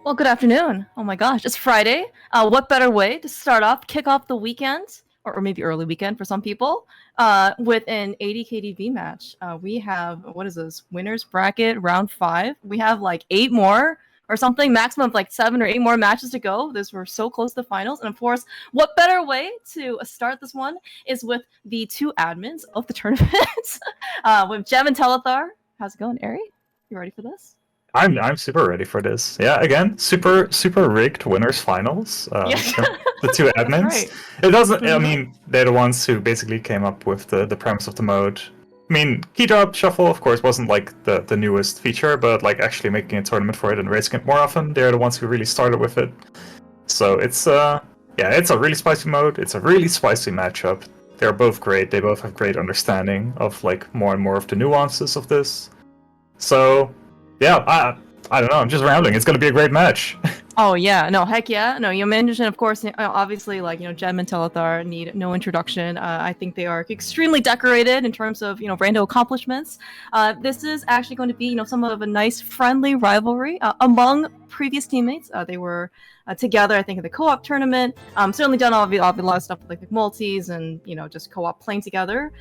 Well, good afternoon. Oh my gosh, it's Friday. What better way to kick off the weekend, or maybe early weekend for some people, with an 80 KDB match. We have, what is this, winners bracket round 5. We have like 8 more or something, maximum of like 7 or 8 more matches to go. We're so close to the finals. And of course, what better way to start this one is with the 2 admins of the tournament, with Jem and Telethar. How's it going, Ari? You ready for this? I'm super ready for this. Yeah, again, super rigged winners finals. Yeah, The two that's admins. right. It doesn't. I Mm-hmm. mean, they're the ones who basically came up with the premise of the mode. I mean, Keydrop Shuffle, of course, wasn't like the newest feature, but like actually making a tournament for it and racing it more often, they're the ones who really started with it. So it's yeah, it's a really spicy mode. It's a really spicy matchup. They're both great. They both have great understanding of like more and more of the nuances of this. So yeah, I don't know. I'm just rambling. It's going to be a great match. Oh yeah, no, heck yeah, no. You mentioned, of course, obviously, like Jem and Telethar need no introduction. I think they are extremely decorated in terms of rando accomplishments. This is actually going to be somewhat of a nice, friendly rivalry among previous teammates. They were together, I think, in the co-op tournament. Certainly done a lot of stuff with like multis and just co-op playing together.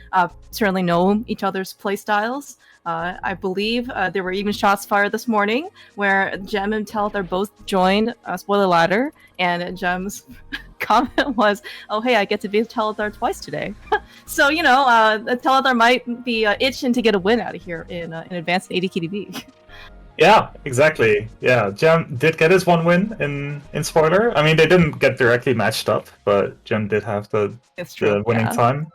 Certainly know each other's play styles. I believe there were even shots fired this morning where Jem and Telethar both joined Spoiler Ladder, and Jem's comment was, "Oh hey, I get to be with Telethar twice today." So Telethar might be itching to get a win out of here in advanced 80 KDB. Yeah, exactly. Yeah, Jem did get his one win in spoiler. I mean, they didn't get directly matched up, but Jem did have It's true. the winning Yeah. time.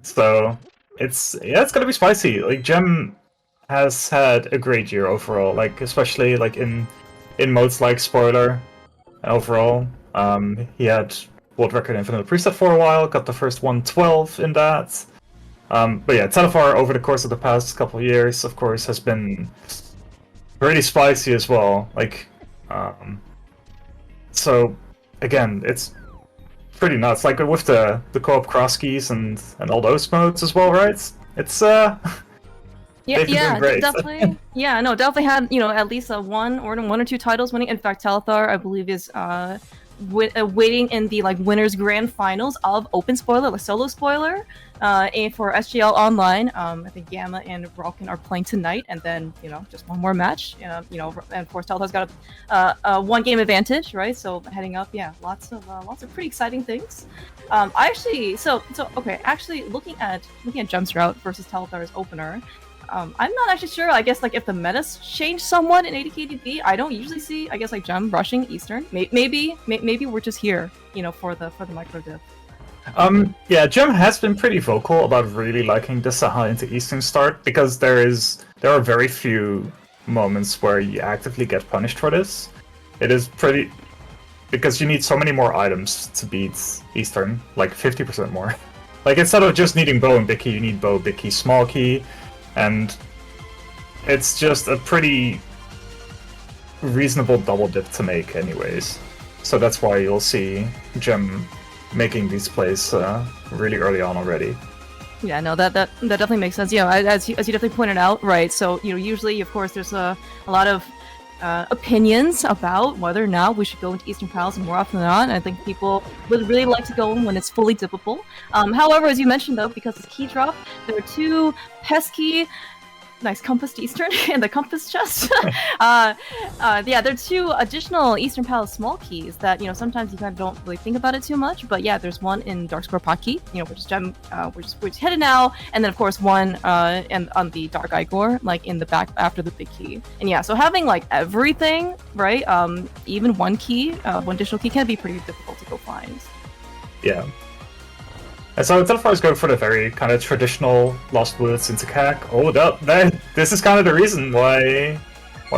So it's gonna be spicy. Like Jem has had a great year overall. Like especially like in modes like spoiler. Overall, he had world record infinite preset for a while. Got the first 112 in that. But yeah, Telethar over the course of the past couple of years, of course, has been pretty spicy as well. Like, so again, it's pretty nuts. Like with the co-op cross keys and all those modes as well, right? It's Yeah, they've been doing great. definitely. Yeah, no, definitely had at least one or two titles winning. In fact, Telethar, I believe, is waiting in the like winners grand finals of open spoiler, like solo spoiler, and for SGL online. I think Gamma and Ralkin are playing tonight, and then just one more match. And of course Telthar's got a one game advantage, right? So heading up, yeah, lots of pretty exciting things. I actually, okay, actually looking at Jumps Route versus Telethar's opener. I'm not actually sure. I guess like if the meta's changed somewhat in 80 KDB, I don't usually see. I guess like Gem rushing Eastern. Maybe we're just here, for the micro diff. Yeah, Jem has been pretty vocal about really liking the Saha into Eastern start because there are very few moments where you actively get punished for this. It is pretty because you need so many more items to beat Eastern, like 50% more. Like instead of just needing bow and big key, you need bow, big key, small key, and it's just a pretty reasonable double dip to make anyways. So that's why you'll see Jem making these plays really early on already. Yeah, no, that definitely makes sense. As you definitely pointed out, right? So usually, of course, there's a lot of opinions about whether or not we should go into Eastern Palace more often than not. And I think people would really like to go in when it's fully dippable. However, as you mentioned though, because it's Keydrop, there are 2 pesky nice compass to Eastern and the compass chest. Yeah, there are 2 additional Eastern Palace small keys that sometimes you kind of don't really think about it too much. But yeah, there's one in Darkscore Potkey, which is Gem, which hidden now, and then of course one and on the Dark Igor, like in the back after the big key. And yeah, so having like everything, right? Even one key, one additional key can be pretty difficult to go find. Yeah. And so Telethar is going for the very kind of traditional Lost Woods into CAC. Oh, this is kind of the reason why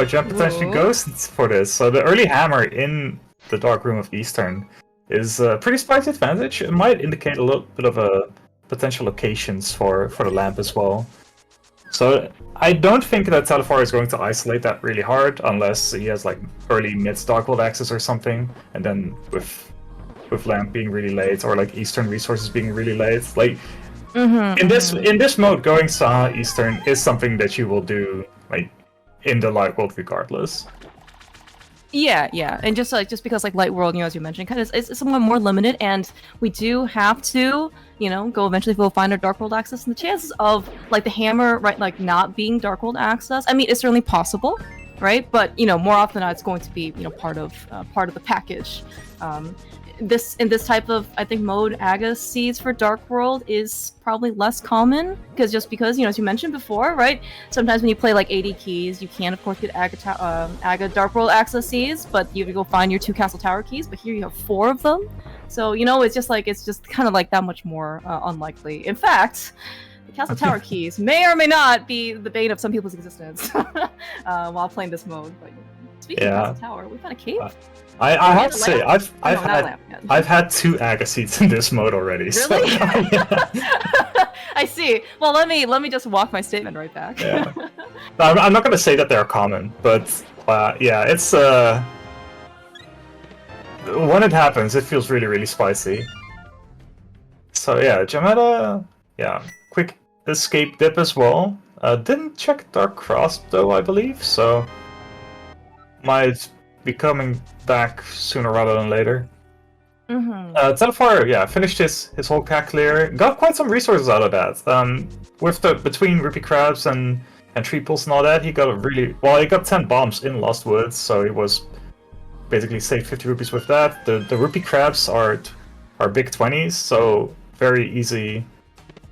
Jem potentially goes for this. So the early hammer in the Dark Room of Eastern is a pretty spicy advantage. It might indicate a little bit of a potential locations for the lamp as well. So I don't think that Telethar is going to isolate that really hard unless he has like early mid Darkwold access or something, and then with lamp being really late or like Eastern resources being really late. Like in this mode, going Saha Eastern is something that you will do like in the light world regardless. Yeah, and just because like Light World, as you mentioned, kind of is somewhat more limited, and we do have to, go eventually if we'll find our Dark World access, and the chances of like the hammer, right, like not being Dark World access, I mean, it's certainly possible, right? But more often than not, it's going to be part of the package. In this type of, I think, mode, Aga seeds for Dark World is probably less common because as you mentioned before, right? Sometimes when you play like 80 keys, you can of course get Aga Dark World access seeds, but you have to go find your 2 Castle Tower keys. But here you have 4 of them, so it's just kind of like that much more unlikely. In fact, the Castle Tower keys may or may not be the bane of some people's existence while playing this mode. But speaking of Castle Tower, we found a cave. I have to say, I've had 2 Aga seeds in this mode already. Really? So, I see. Well, let me just walk my statement right back. Yeah. I'm not gonna say that they're common, but yeah, it's when it happens, it feels really, really spicy. So yeah, Jametta, yeah, quick escape dip as well. Didn't check Dark Cross though, I believe, so might be coming back sooner rather than later. Telethar, yeah, finished his whole CAC clear. Got quite some resources out of that. With between Rupee Crabs and Tree Pulls and all that, he got he got 10 bombs in Lost Woods, so he was basically saved 50 rupees with that. The Rupee Crabs are big 20s, so very easy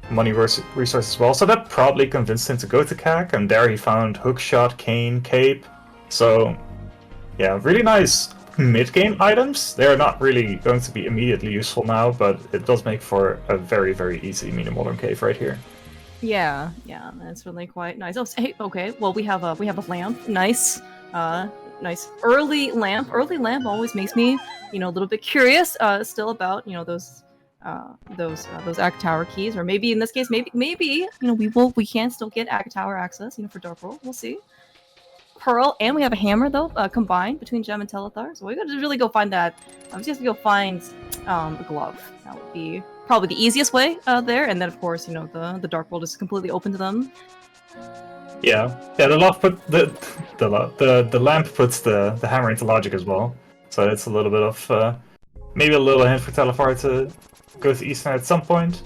money resource as well. So that probably convinced him to go to CAC, and there he found Hookshot, Cane, Cape. So yeah, really nice mid-game items. They're not really going to be immediately useful now, but it does make for a very, very easy mini-modern cave right here. Yeah, that's really quite nice. Oh, hey, okay, well we have a lamp. Nice, nice early lamp. Early lamp always makes me, a little bit curious. Still about those Aga Tower keys, or maybe in this case, maybe we can still get Aga Tower access, for Dark World. We'll see. Pearl, and we have a hammer though, combined between Gem and Telethar. So we gotta really go find that. I'm just gonna go find a glove. That would be probably the easiest way there. And then of course, the Dark World is completely open to them. Yeah. The lamp puts the hammer into logic as well. So it's a little bit of maybe a little hint for Telethar to go to Eastern at some point.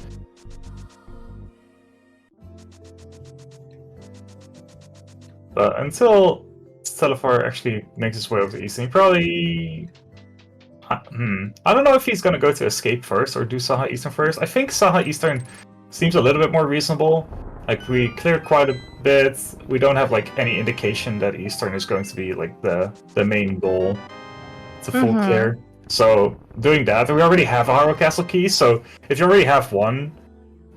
But until Telethar actually makes his way over to Eastern, he probably... I don't know if he's gonna go to Escape first or do Saha Eastern first. I think Saha Eastern seems a little bit more reasonable. Like, we cleared quite a bit. We don't have, like, any indication that Eastern is going to be, like, the main goal. It's a full clear. So, doing that, we already have a Harrow Castle key, so if you already have one,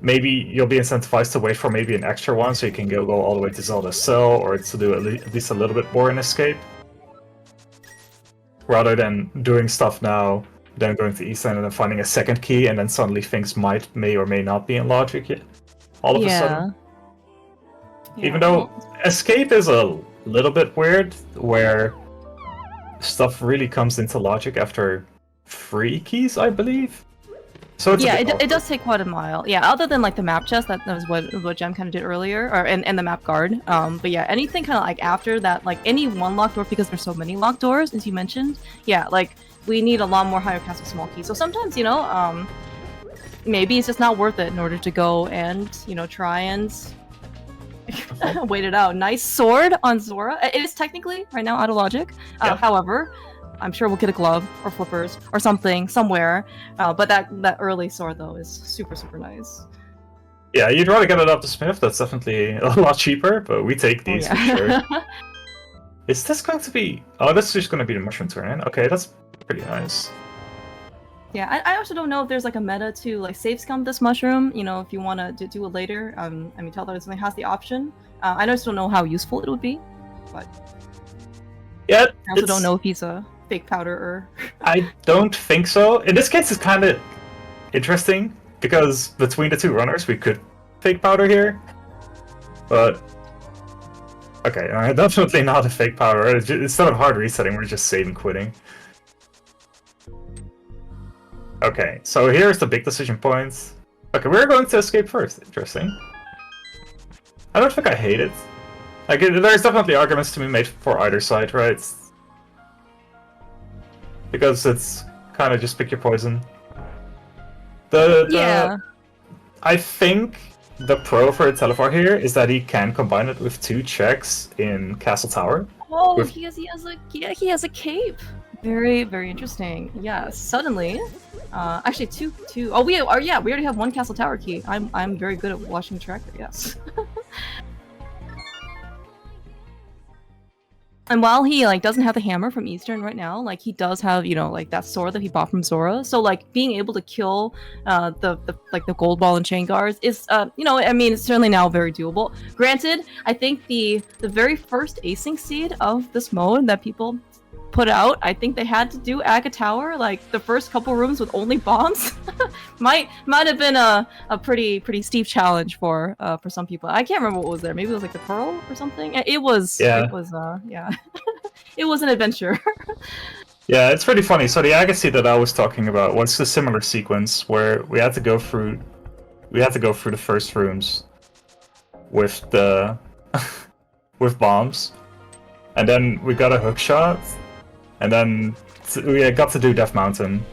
maybe you'll be incentivized to wait for maybe an extra one, so you can go all the way to Zelda's Cell, or to do at least a little bit more in Escape. Rather than doing stuff now, then going to East End and then finding a second key, and then suddenly things may or may not be in logic yet. All of a sudden. Yeah. Even though Escape is a little bit weird, where stuff really comes into logic after 3 keys, I believe. So it's it does take quite a while. Yeah, other than like the map chest, that was what Gem kind of did earlier, and the map guard. But yeah, anything kind of like after that, like any one locked door, because there's so many locked doors, as you mentioned. Yeah, like we need a lot more higher castle small keys. So sometimes, maybe it's just not worth it in order to go and try and wait it out. Nice sword on Zora. It is technically right now out of logic. However, I'm sure we'll get a glove or flippers or something somewhere. But that early sword though is super, super nice. Yeah, you'd rather get it off the Smith. That's definitely a lot cheaper, but we take these for sure. Is this going to be... Oh, this is just going to be the mushroom turn. Okay, that's pretty nice. Yeah, I also don't know if there's like a meta to like save scum this mushroom, if you want to do it later. I mean, Telethar definitely has the option. I just don't know how useful it would be, but... Yeah, I also don't know if he's a fake powder or... I don't think so. In this case, it's kind of interesting, because between the 2 runners, we could fake powder here. But... Okay, definitely not a fake powder. Instead of hard resetting, we're just saving quitting. Okay, so here's the big decision points. Okay, we're going to escape first. Interesting. I don't think I hate it. Like, there's definitely arguments to be made for either side, right? because it's kind of just pick your poison. Yeah. I think the pro for Telethar here is that he can combine it with 2 checks in Castle Tower. Oh, With- he has a cape. Very, very interesting. Yeah, suddenly, actually two. Oh, we already have 1 Castle Tower key. I'm very good at watching the tracker. Yes. And while he like doesn't have the hammer from Eastern right now, like he does have like that sword that he bought from Zora. So like being able to kill the gold ball and chain guards is I mean it's certainly now very doable. Granted, I think the very first async seed of this mode that people put out, I think they had to do Aga Tower, like the first couple rooms with only bombs. might have been a pretty steep challenge for some people. I can't remember what was there. Maybe it was like the Pearl or something. It was yeah. It was an adventure. Yeah, it's pretty funny. So the Agassi that I was talking about was a similar sequence where we had to go through the first rooms with the with bombs, and then we got a hook shot, and then we got to do Death Mountain,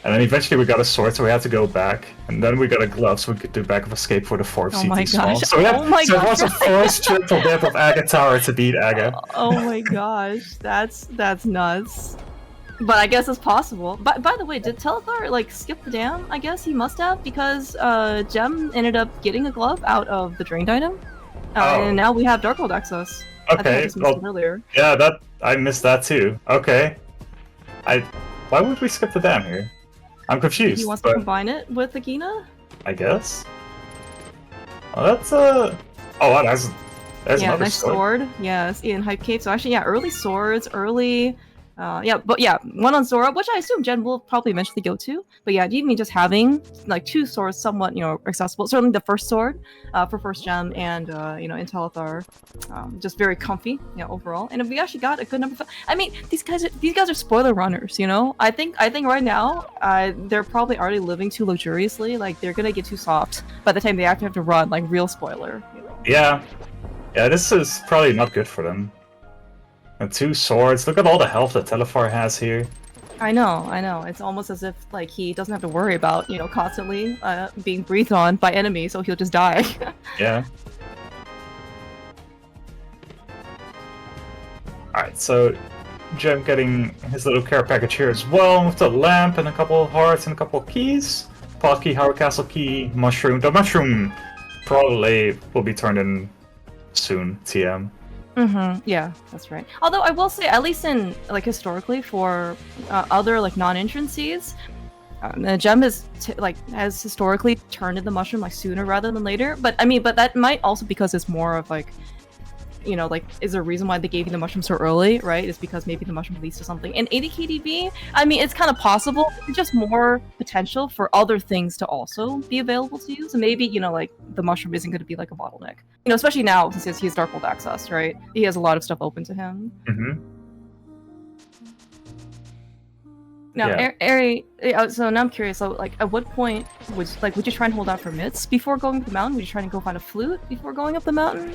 and then eventually we got a sword, so we had to go back, and then we got a glove, so we could do back of escape for the 4th Oh CT my spawn. gosh! So, oh my so it gosh! was a forced triple death of Aga Tower to beat Aga. Oh my gosh, that's nuts. But I guess it's possible. By the way, did Telethar like skip the dam? I guess he must have, because Gem ended up getting a glove out of the drained item, and now we have Darkhold access. Okay, I think I just missed it earlier. Yeah, I missed that too. Okay, why would we skip the dam here? I'm confused. He wants to combine it with the Gina? I guess. Oh, that's oh wow, there's another nice sword. Yes, in Hype Cave. So actually, yeah, early swords, early. But yeah, 1 on Zora, which I assume Jen will probably eventually go to. But yeah, even just having like 2 swords somewhat, accessible. Certainly the first sword for first gem, and in Telethar, just very comfy, overall. And we actually got a good number. I mean, these guys are spoiler runners, I think right now, they're probably already living too luxuriously. Like they're gonna get too soft by the time they actually have to run like real spoiler. Yeah, this is probably not good for them. And 2 swords. Look at all the health that Telethar has here. I know. It's almost as if like he doesn't have to worry about constantly being breathed on by enemies, so he'll just die. Yeah. Alright, so Gem getting his little care package here as well, with the lamp and a couple of hearts and a couple of keys. Pod key, Howard Castle key, mushroom. The mushroom probably will be turned in soon, TM. Yeah, that's right. Although I will say, at least in like historically for other like non-entrances, the Gem has historically turned in the mushroom like sooner rather than later. But I mean, that might also because it's more of like, is there a reason why they gave you the mushroom so early, right? It's because maybe the mushroom leads to something. And 80 KDB, I mean, it's kind of possible. It's just more potential for other things to also be available to you. So maybe, like, the mushroom isn't going to be like a bottleneck. Especially now, since he has Darkhold access, right? He has a lot of stuff open to him. Now, Yeah. Ari, so now I'm curious. So, like, at what point would you try and hold out for mitts before going up the mountain? Would you try and go find a flute before going up the mountain?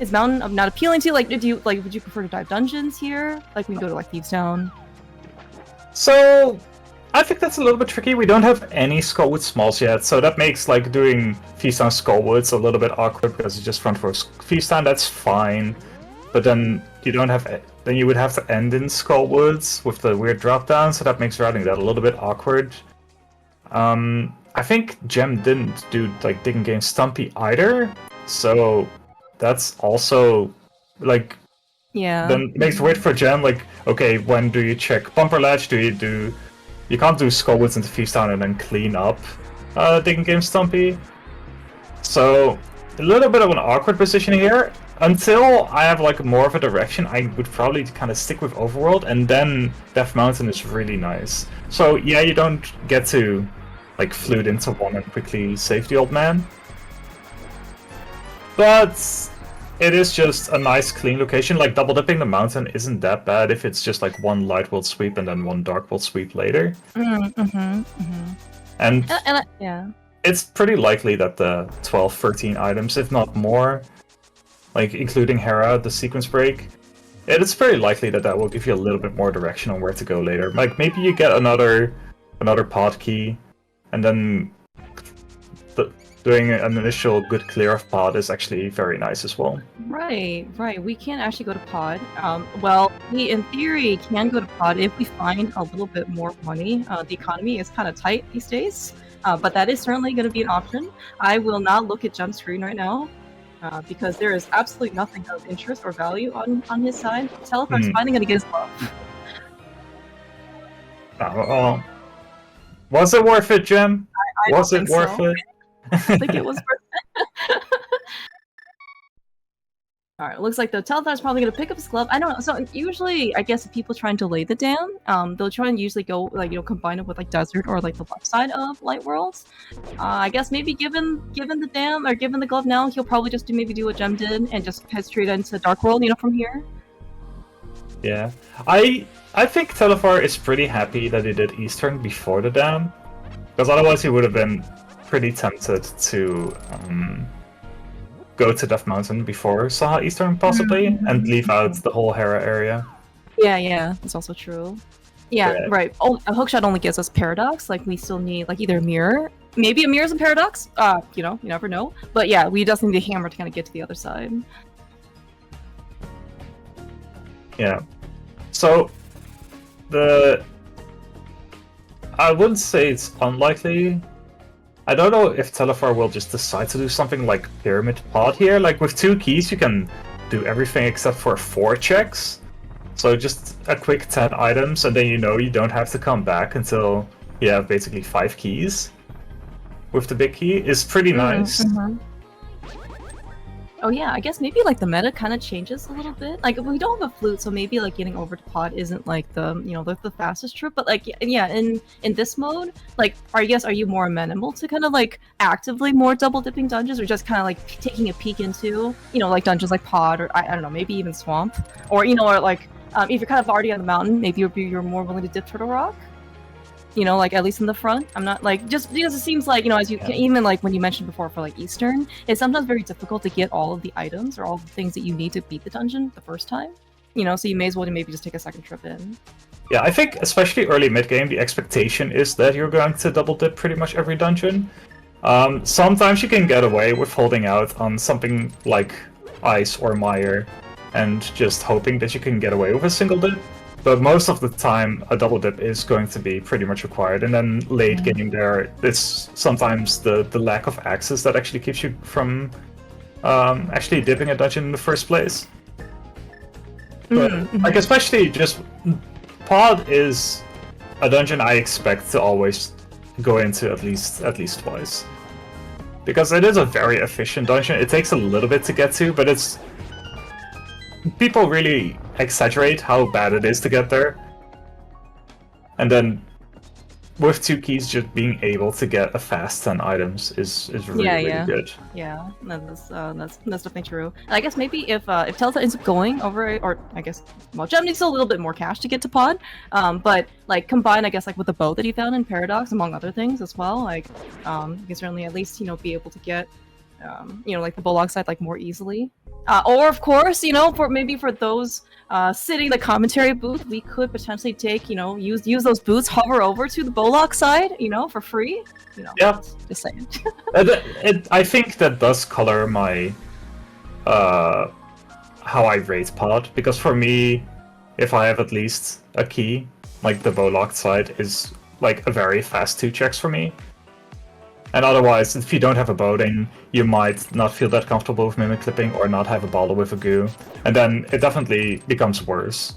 Is mountain not appealing to you? Like, would you prefer to dive dungeons here? Like, we can go to like Thieves Town. So, I think that's a little bit tricky. We don't have any Skullwood Smalls yet, so that makes like doing Thieves Town Skullwoods a little bit awkward because it's just front for Thieves Town. That's fine, but then you don't have. Then you would have to end in Skullwoods with the weird drop down, so that makes routing that a little bit awkward. I think Gem didn't do like Digging Game Stumpy either, so that's also like then makes it weird for Gem. Like, okay, when do you check Bumper Ledge? You can't do Skullwoods into Thieves Town and then clean up Digging Game Stumpy. So a little bit of an awkward position here. Until I have like more of a direction, I would probably kind of stick with Overworld, and then Death Mountain is really nice. So yeah, you don't get to like flute into one and quickly save the old man, but it is just a nice clean location. Like double dipping the mountain isn't that bad if it's just like 1 light world sweep and then 1 dark world sweep later. And yeah, it's pretty likely that the 12-13 items, if not more, like including Hera, the sequence break, it's very likely that that will give you a little bit more direction on where to go later. Like maybe you get another pod key, and then doing an initial good clear of pod is actually very nice as well. Right. We can't actually go to pod. Well, we in theory can go to pod if we find a little bit more money. The economy is kind of tight these days, but that is certainly going to be an option. I will not look at Jump Screen right now. Because there is absolutely nothing of interest or value on his side. Telethar's finally going to get his love. Was it worth it, Jim? I Was it worth it? I think it was worth it. Alright, looks like the Telethar's probably going to pick up his glove. I don't know. So usually, I guess if people trying to lay the dam, they'll try and usually go, like, combine it with, like, Desert or, like, the left side of Light Worlds. I guess maybe given the dam, or given the glove now, he'll probably just do what Gem did and just head straight into Dark World, from here. Yeah. I think Telethar is pretty happy that he did Eastern before the dam, because otherwise he would have been pretty tempted to go to Death Mountain before Saha Eastern possibly, and leave out the whole Hera area. Yeah, that's also true. Yeah, right. Oh, a hookshot only gives us Paradox. Like, we still need, like, either a mirror. Maybe a mirror's and Paradox. You never know. But yeah, we just need the hammer to kind of get to the other side. Yeah. So, I wouldn't say it's unlikely. I don't know if Telethar will just decide to do something like Pyramid Pod here. Like, with 2 keys, you can do everything except for 4 checks. So just a quick 10 items, and then you don't have to come back until you have basically 5 keys. With the big key is pretty nice. Oh yeah, I guess maybe like the meta kind of changes a little bit. Like, we don't have a flute, so maybe like getting over to pod isn't like the the fastest trip. But like yeah, in this mode, like are you more amenable to kind of like actively more double dipping dungeons, or just kind of like taking a peek into like dungeons like pod, or I don't know, maybe even swamp, or or like if you're kind of already on the mountain, maybe you're more willing to dip Turtle Rock. Like at least in the front. I'm not like, just because it seems like, as you can, even like when you mentioned before for like Eastern, it's sometimes very difficult to get all of the items or all the things that you need to beat the dungeon the first time. So you may as well maybe just take a second trip in. Yeah, I think especially early mid-game, the expectation is that you're going to double dip pretty much every dungeon. Sometimes you can get away with holding out on something like Ice or Mire and just hoping that you can get away with a single dip. But most of the time, a double dip is going to be pretty much required. And then late game there, it's sometimes the lack of access that actually keeps you from actually dipping a dungeon in the first place. But like, especially just Pod is a dungeon I expect to always go into at least twice, because it is a very efficient dungeon. It takes a little bit to get to, but it's, people really exaggerate how bad it is to get there. And then with 2 keys, just being able to get a fast 10 items is really good. Yeah, that's definitely true. And I guess maybe if Telethar ends up going over, or I guess, well, Gem needs a little bit more cash to get to pod, but like combined, I guess, like with the bow that he found in Paradox, among other things as well, like you can certainly at least be able to get like the Bullock side like more easily. Or of course, for those sitting in the commentary booth, we could potentially take, use those boots, hover over to the Bullock side, for free. Yeah. Just saying. I think that does color my how I rate pod, because for me, if I have at least a key, like the Bullock side is like a very fast 2 checks for me. And otherwise, if you don't have a bow, then you might not feel that comfortable with mimic clipping, or not have a bottle with a goo. And then it definitely becomes worse.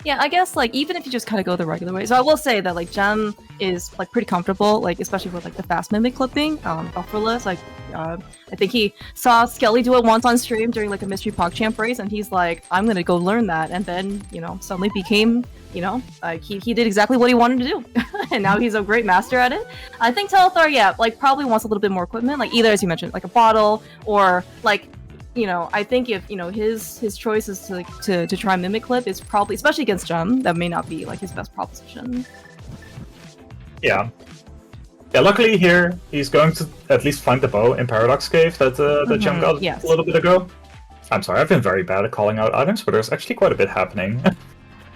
Yeah, I guess like even if you just kind of go the regular way. So I will say that like Gem is like pretty comfortable, like especially with like the fast mimic clipping, bufferless. Like I think he saw Skelly do it once on stream during like a mystery PogChamp race, and he's like, I'm gonna go learn that, and then suddenly became like he did exactly what he wanted to do, and now he's a great master at it. I think Telethar, yeah, like probably wants a little bit more equipment, like either, as you mentioned, like a bottle, or like I think if his choice is to try mimic clip is probably, especially against Gem, that may not be like his best proposition. Yeah, luckily here he's going to at least find the bow in Paradox Cave that Gem got a little bit ago. I'm sorry, I've been very bad at calling out items, but there's actually quite a bit happening.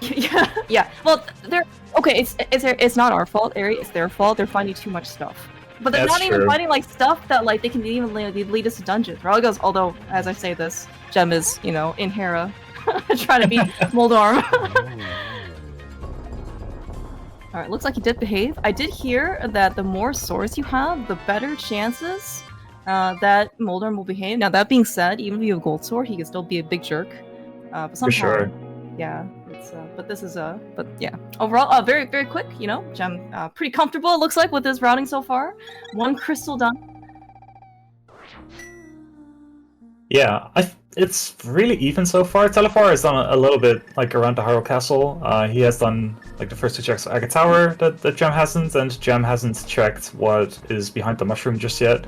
yeah. Well, they're okay. It's not our fault, Ari. It's their fault. They're finding too much stuff. But they're That's not even true. finding like stuff that like they can even lead us to dungeons. Ralgo's, although as I say this, Gem is in Hera, trying to beat Moldorm. All right, looks like he did behave. I did hear that the more swords you have, the better chances that Moldorm will behave. Now that being said, even if you have Gold Sword, he can still be a big jerk. But somehow, For sure. yeah. But this is but yeah. Overall, very very quick. Gem pretty comfortable. It looks like with his routing so far. One crystal done. Yeah, it's really even so far. Telethar has done a little bit like around the Harrow Castle. He has done like the first 2 checks of Agate Tower that Gem hasn't, and Gem hasn't checked what is behind the mushroom just yet.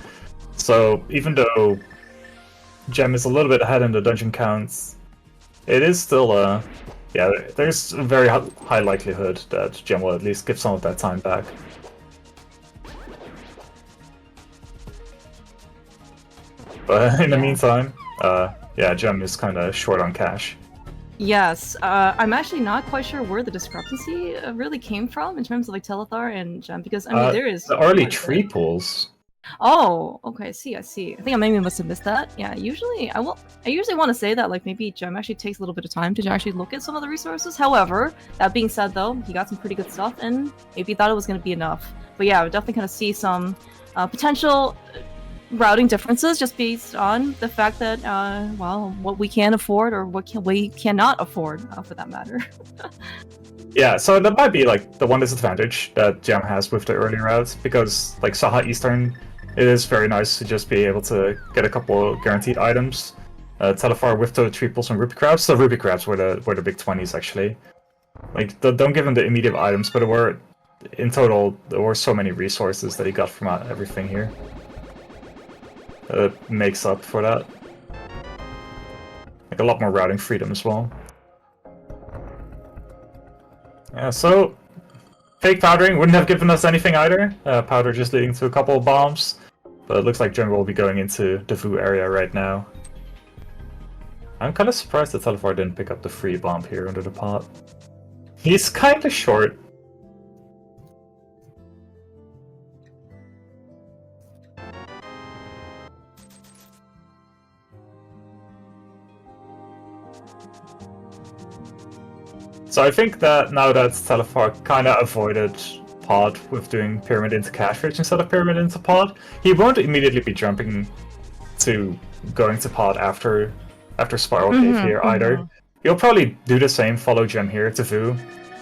So even though Gem is a little bit ahead in the dungeon counts, it is still yeah, there's a very high likelihood that Gem will at least give some of that time back. But in the meantime, yeah, Gem is kind of short on cash. Yes, I'm actually not quite sure where the discrepancy really came from in terms of like Telethar and Gem, because I mean there is the early tree pools. Oh, okay. I see. I think I maybe must have missed that. Yeah. Usually, I usually want to say that like maybe Gem actually takes a little bit of time to actually look at some of the resources. However, that being said, though, he got some pretty good stuff, and maybe he thought it was going to be enough. But yeah, I would definitely kind of see some potential routing differences just based on the fact that well, what we can afford or what we cannot afford, for that matter. Yeah, so that might be like the one disadvantage that Gem has with the early routes, because like Saha Eastern, it is very nice to just be able to get a couple guaranteed items. Telethar with the triples and ruby crabs. The ruby crabs were the big 20s actually. Like don't give him the immediate items, but in total there were so many resources that he got from everything here. Makes up for that. Like a lot more routing freedom as well. Yeah, so fake powdering wouldn't have given us anything either. Powder just leading to a couple of bombs. But it looks like Gem will be going into the Vu area right now. I'm kind of surprised that Telethar didn't pick up the free bomb here under the pot. He's kind of short. So I think that now that Telethar kind of avoided pod with doing pyramid into cash rich instead of pyramid into pod, he won't immediately be jumping to going to pod after Spiral Cave here either. He'll probably do the same, follow Gem here to Vu,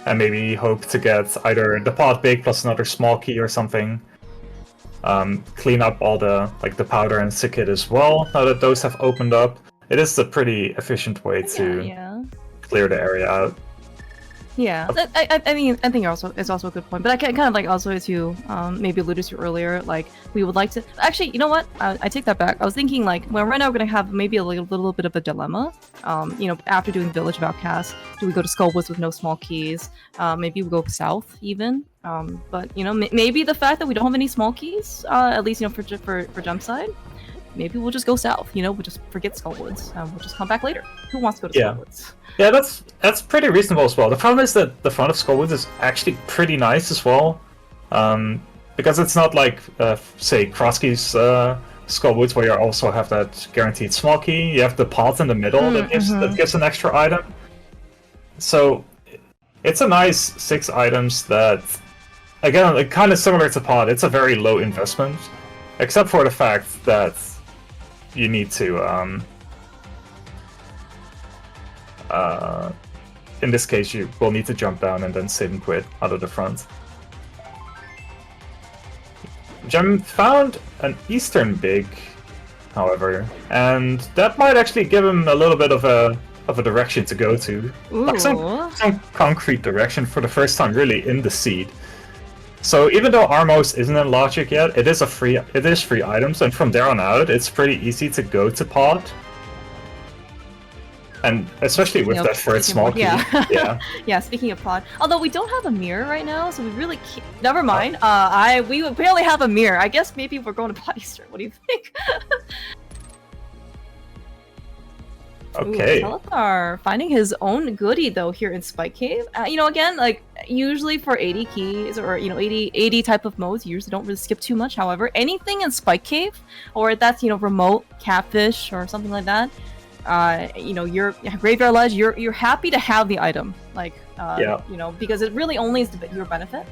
and maybe hope to get either the pod big plus another small key or something. Clean up all the powder and sick kit as well, now that those have opened up. It is a pretty efficient way to clear the area out. Yeah, I mean, I think it's also a good point. But I kind of like also, as you maybe alluded to earlier, like we would like to. Actually, you know what? I take that back. I was thinking like, well, right now we're gonna have maybe a little bit of a dilemma. After doing Village of Outcasts, do we go to Skullwoods with no small keys? Maybe we go south even. But maybe the fact that we don't have any small keys, at least for jump side, maybe we'll just go south. We'll just forget Skullwoods. We'll just come back later. Who wants to go to Skullwoods? Yeah, that's pretty reasonable as well. The problem is that the front of Skullwoods is actually pretty nice as well, because it's not like, say, Krosky's Skullwoods, where you also have that guaranteed small key. You have the pot in the middle that gives an extra item. So it's a nice 6 items that, again, like, kind of similar to pod. It's a very low investment, except for the fact that you need to. In this case, you will need to jump down and then sit and quit out of the front. Gem found an Eastern big, however, and that might actually give him a little bit of a direction to go to. Like some concrete direction for the first time really in the seed. So even though Armos isn't in Logic yet, it is free items, and from there on out, it's pretty easy to go to pod. And especially with that first small key. Yeah, speaking of pod. Although we don't have a mirror right now, so we really can't... Never mind. We would barely have a mirror. I guess maybe we're going to pod Eastern. What do you think? Yeah, that's pretty reasonable as well. The problem is that the front of Skullwoods is actually pretty nice as well, because it's not like, say, Krosky's Skullwoods, where you also have that guaranteed small key. You have the pot in the middle that gives an extra item. So it's a nice 6 items that, again, like, kind of similar to pod. It's a very low investment, except for the fact that you need to. And especially with that first small key. Okay. Ooh, Telethar finding his own goodie though here in Spike Cave. You know, again, like usually for 80 keys or 80 type of modes, you usually don't really skip too much. However, anything in Spike Cave or that's remote catfish or something like that, your graveyard ledge, you're happy to have the item, like because it really only is to your benefit.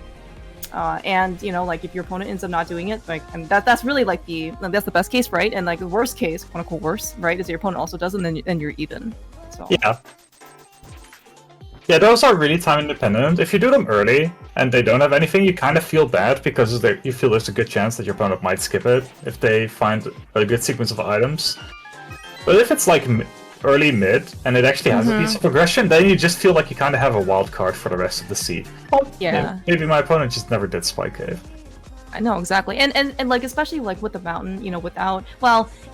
And like if your opponent ends up not doing it, like, and that's really like that's the best case, right? And like the worst case, quote unquote worst, right, is your opponent also does it, and then you're even. So yeah, those are really time independent. If you do them early and they don't have anything, you kind of feel bad because you feel there's a good chance that your opponent might skip it if they find a good sequence of items. But if it's like early mid and it actually has a piece of progression, then you just feel like you kind of have a wild card for the rest of the seed. Well, yeah, maybe my opponent just never did Spike Cave. I know exactly, and like especially like with the mountain, without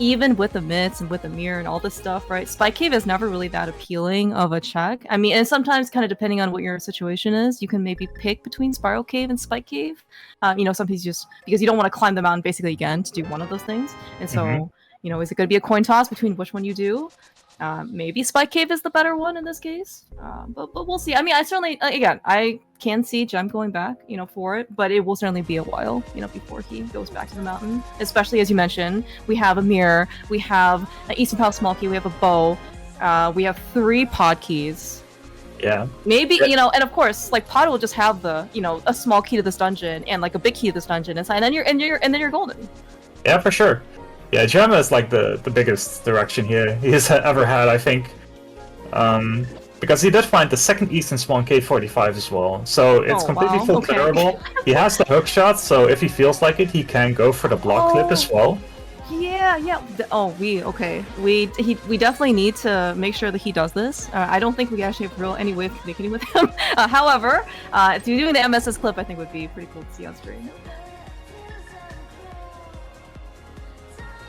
even with the myths and with the mirror and all this stuff, right? Spike Cave is never really that appealing of a check. I mean, and sometimes kind of depending on what your situation is, you can maybe pick between Spiral Cave and Spike Cave. Sometimes just because you don't want to climb the mountain basically again to do one of those things, and so is it going to be a coin toss between which one you do? Maybe Spike Cave is the better one in this case, but we'll see. I mean, I certainly, again, I can see Gem going back, for it, but it will certainly be a while, before he goes back to the mountain. Especially as you mentioned, we have a mirror, we have an Eastern Palace small key, we have a bow, we have 3 pod keys. Yeah. Maybe and of course, like Pod will just have the a small key to this dungeon and like a big key to this dungeon inside, and then you're golden. Yeah, for sure. Yeah, Gemma is like the biggest direction here he's ever had, I think. Because he did find the second Eastern Spawn K45 as well, so it's completely fulfillable. Okay. He has the hook shot, so if he feels like it, he can go for the block clip as well. Yeah. We definitely need to make sure that he does this. I don't think we actually have any way of communicating with him. However, doing the MSS clip I think would be pretty cool to see on stream.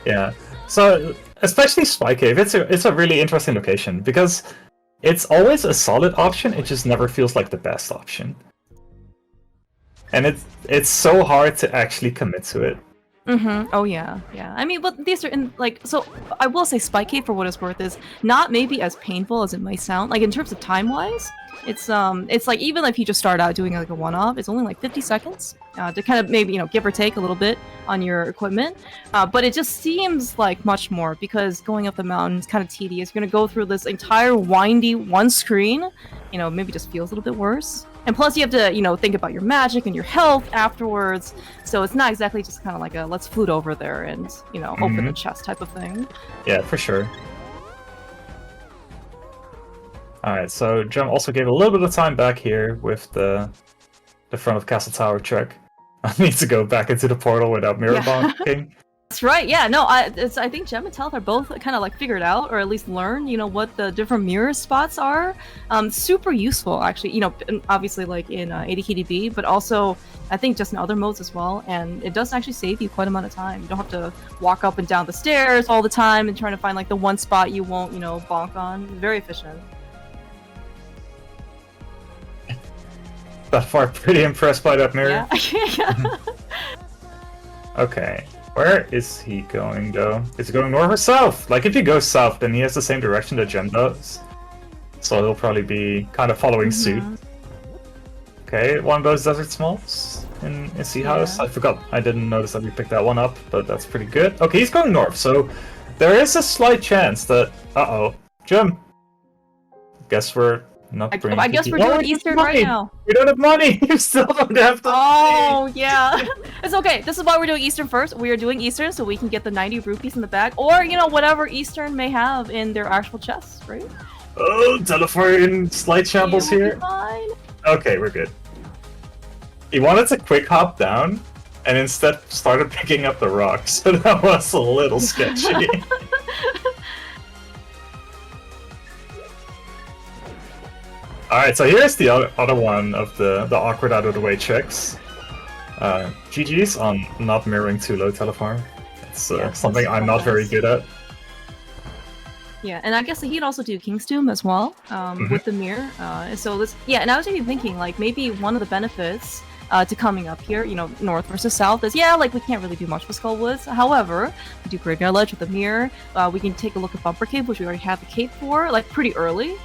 Yeah, so especially Spike Cave, it's a really interesting location because it's always a solid option. It just never feels like the best option, and it's so hard to actually commit to it. Oh yeah. I mean, but these are so I will say Spike Cave, for what it's worth, is not maybe as painful as it might sound. Like in terms of time wise, it's like even if you just start out doing like a one-off, it's only like 50 seconds to kind of maybe give or take a little bit on your equipment. But it just seems like much more because going up the mountain is kind of tedious. You're gonna go through this entire windy one screen. Maybe just feels a little bit worse. And plus you have to, think about your magic and your health afterwards. So it's not exactly just kind of like a let's flute over there and, open the chest type of thing. Yeah, for sure. Alright, so Gem also gave a little bit of time back here with the front of Castle Tower check. I need to go back into the portal without mirror bonking. That's right. Yeah. No. I think Gem and Telethar both kind of like figured out, or at least learned, what the different mirror spots are. Super useful, actually. Obviously like in 80 KDB, but also I think just in other modes as well. And it does actually save you quite a amount of time. You don't have to walk up and down the stairs all the time and trying to find like the one spot you won't, bonk on. Very efficient. That far, pretty impressed by that mirror. Yeah. Okay. Where is he going, though? Is he going north or south? Like, if he goes south, then he has the same direction that Gem does. So he'll probably be kind of following suit. Okay, one of those desert smalls in Sea House. I forgot. I didn't notice that we picked that one up, but that's pretty good. Okay, he's going north, so there is a slight chance that... Uh-oh. Gem. Guess we're... I guess we're doing Eastern right now. We don't have money! You still don't have the money! Yeah. It's okay. This is why we're doing Eastern first. We are doing Eastern so we can get the 90 rupees in the bag. Or, whatever Eastern may have in their actual chests, right? Oh, Telethar in slight shambles here. Fine. Okay, we're good. He wanted to quick hop down, and instead started picking up the rocks, so that was a little sketchy. Alright, so here's the other one of the awkward out-of-the-way checks. GG's on not mirroring too low, Telethar. It's something I'm not very good at. Yeah, and I guess he'd also do King's Tomb as well, with the mirror. So this, and I was even thinking, like, maybe one of the benefits to coming up here, north versus south, is like we can't really do much with Skullwoods. However, we do Graveyard Ledge with the mirror. We can take a look at Bumper Cave, which we already have the cape for, like pretty early,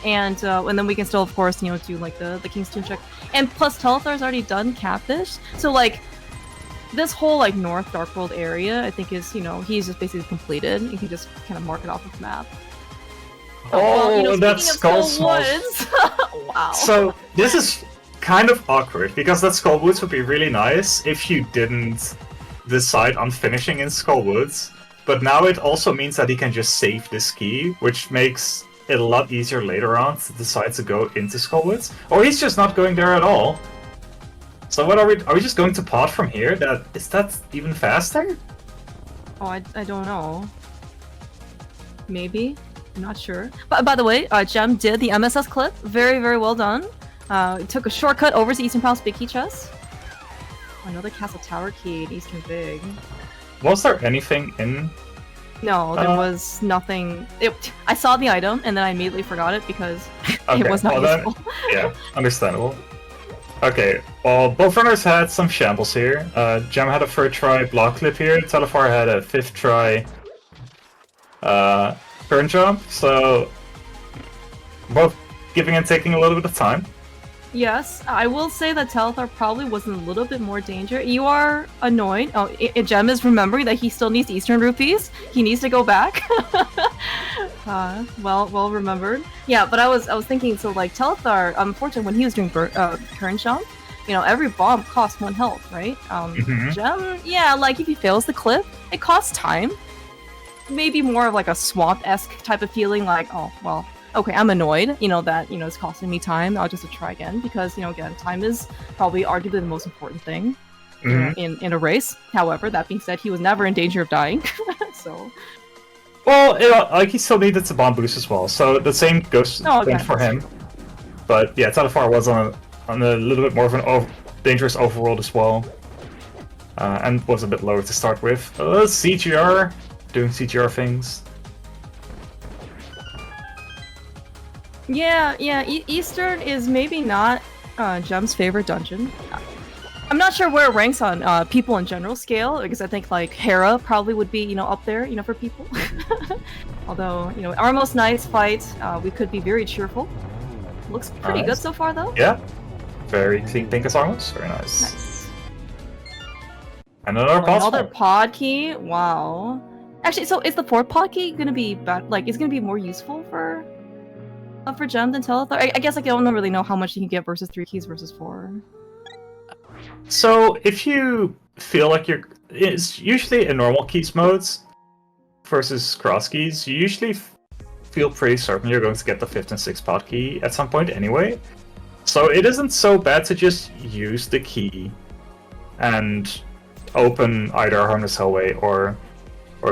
and then we can still, of course, do like the King's Tomb check. And plus, Telethar's already done Catfish, so like this whole like North Dark World area, I think is he's just basically completed. You can just kind of mark it off the map. That's Skull Woods. Wow. So this is kind of awkward because that Skull Woods would be really nice if you didn't decide on finishing in Skull Woods. But now it also means that he can just save this key, which makes it a lot easier later on to decide to go into Skull Woods. Or he's just not going there at all. So what are we just going to pod from here? Is that even faster? Oh, I don't know. Maybe. I'm not sure. But by the way, Gem did the MSS clip. Very, very well done. Took a shortcut over to Eastern Palace Big Key Chest. Another Castle Tower key in Eastern Big. Was there anything in? No, there was nothing. I saw the item and then I immediately forgot it because it was not useful. Yeah, understandable. Okay, well, both runners had some shambles here. Gem had a 3rd try block clip here. Telethar had a 5th try turn jump, so both giving and taking a little bit of time. Yes, I will say that Telethar probably was in a little bit more danger. You are annoyed. Oh, Gem is remembering that he still needs Eastern Rupees. He needs to go back. Well remembered. Yeah, but I was thinking, so like Telethar, unfortunately, when he was doing current jump, every bomb costs 1 health, right? Gem, yeah, like if he fails the clip, it costs time. Maybe more of like a swamp-esque type of feeling, like, oh, well, okay, I'm annoyed, that, it's costing me time, I'll just try again, because, again, time is probably arguably the most important thing in a race. However, that being said, he was never in danger of dying, so... Well, like, he still needed to bomb boost as well, so the same goes for him. But, yeah, Telethar was on a little bit more of an dangerous overworld as well, and was a bit lower to start with. CGR, doing CGR things. Yeah, Eastern is maybe not Gem's favorite dungeon. I'm not sure where it ranks on people in general scale, because I think like Hera probably would be, up there, for people. Although, our most nice fight, we could be very cheerful. Looks pretty good so far, though. Yeah, very clean Pinkus Armos, very nice. Nice. Another pod key. Wow. Actually, so is the 4th pod key gonna be is gonna be more useful for Gem than Telethar? I guess I don't really know how much you can get versus 3 keys versus 4. So if you feel like it's usually in normal keys modes versus cross keys, you usually feel pretty certain you're going to get the 5th and 6th pod key at some point anyway. So it isn't so bad to just use the key and open either Harness Hellway or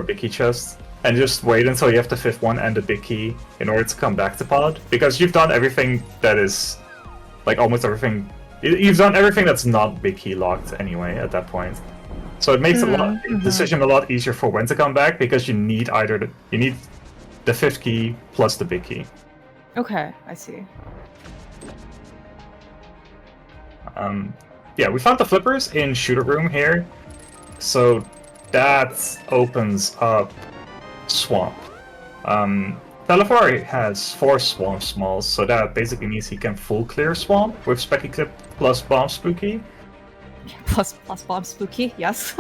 Big Key Chest, and just wait until you have the 5th one and the big key in order to come back to pod, because you've done everything that is, like, almost everything. You've done everything that's not big key locked anyway at that point. So it makes the decision a lot easier for when to come back, because you need the 5th key plus the big key. Okay, I see. Yeah, we found the flippers in Shooter Room here, so that opens up Swamp. Telethar has 4 Swamp Smalls, so that basically means he can full clear Swamp with Specky Clip plus Bomb Spooky. Plus Bomb Spooky, yes.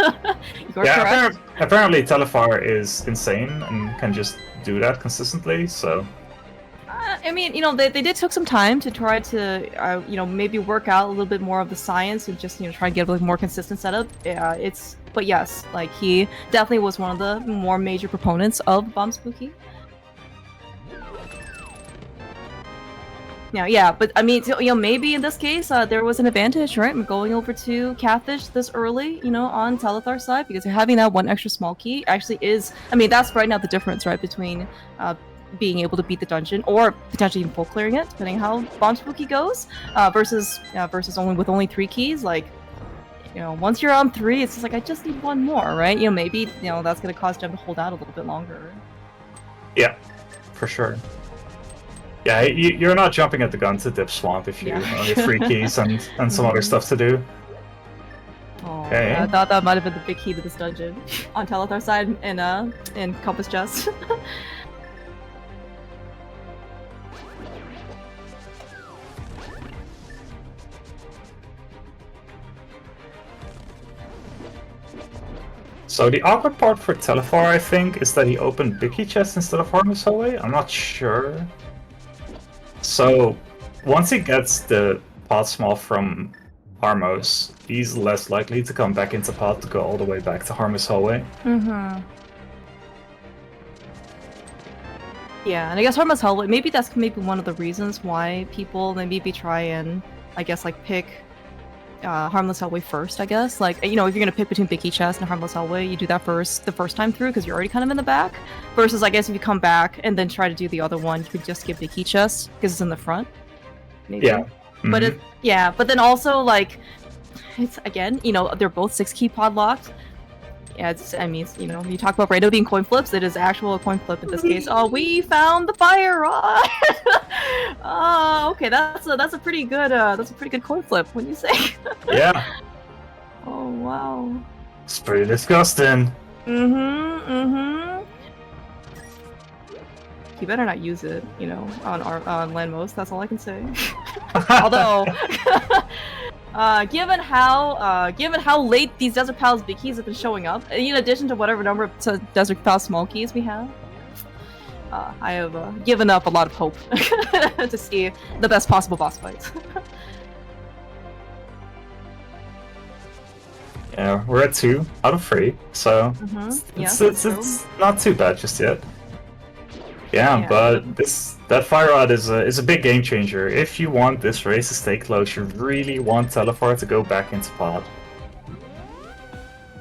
You're correct. Apparently Telethar is insane and can just do that consistently, so... I mean, they did took some time to try to, maybe work out a little bit more of the science and just, try and get a little more consistent setup. But yes, like, he definitely was one of the more major proponents of Bomb Spooky. Now, yeah, but I mean, maybe in this case, there was an advantage, right? Going over to Catfish this early, on Telethar's side, because having that 1 extra small key actually is, I mean, that's right now the difference, right, between being able to beat the dungeon or potentially even full clearing it, depending how Bomb Spooky goes, versus only 3 keys. Like, once you're on 3, it's just like, I just need 1 more, right? Maybe that's gonna cause Gem to hold out a little bit longer. Yeah, for sure. Yeah, you're not jumping at the gun to dip swamp if you only have 3 keys and some other stuff to do. Oh, Okay. I thought that might have been the big key to this dungeon. On Telethar side in Compass Chest. So the awkward part for Telethar, I think, is that he opened Big Key Chest instead of Harmless Hallway. I'm not sure. So once he gets the pod small from Harmos, he's less likely to come back into pod to go all the way back to Harmless Hallway. Mm-hmm. Yeah, and I guess Harmless Hallway, maybe that's maybe one of the reasons why people maybe try and, I guess, like, pick Harmless Hallway first, I guess. Like, you know, if you're gonna pick between Big Key Chest and Harmless Hallway, you do that the first time through, because you're already kind of in the back. Versus, I guess, if you come back and then try to do the other one, you could just skip Big Key Chest, because it's in the front. Maybe. Yeah. Mm-hmm. But but then also, like, it's, again, you know, they're both 6-key pod locked. Yeah, I mean, you know, you talk about Rado being coin flips, it is actual coin flip in this case. Oh, we found the fire rod! Oh, okay, that's a pretty good coin flip, wouldn't you say? Yeah. Oh, wow. It's pretty disgusting. Mm-hmm. You better not use it, you know, on Landmost, that's all I can say. Although, given how late these Desert Pals big keys have been showing up, in addition to whatever number of Desert Pals small keys we have, I have given up a lot of hope to see the best possible boss fights. Yeah, we're at 2 out of 3, so it's not too bad just yet. Yeah, but that fire rod is a big game changer. If you want this race to stay close, you really want Telethar to go back into pod.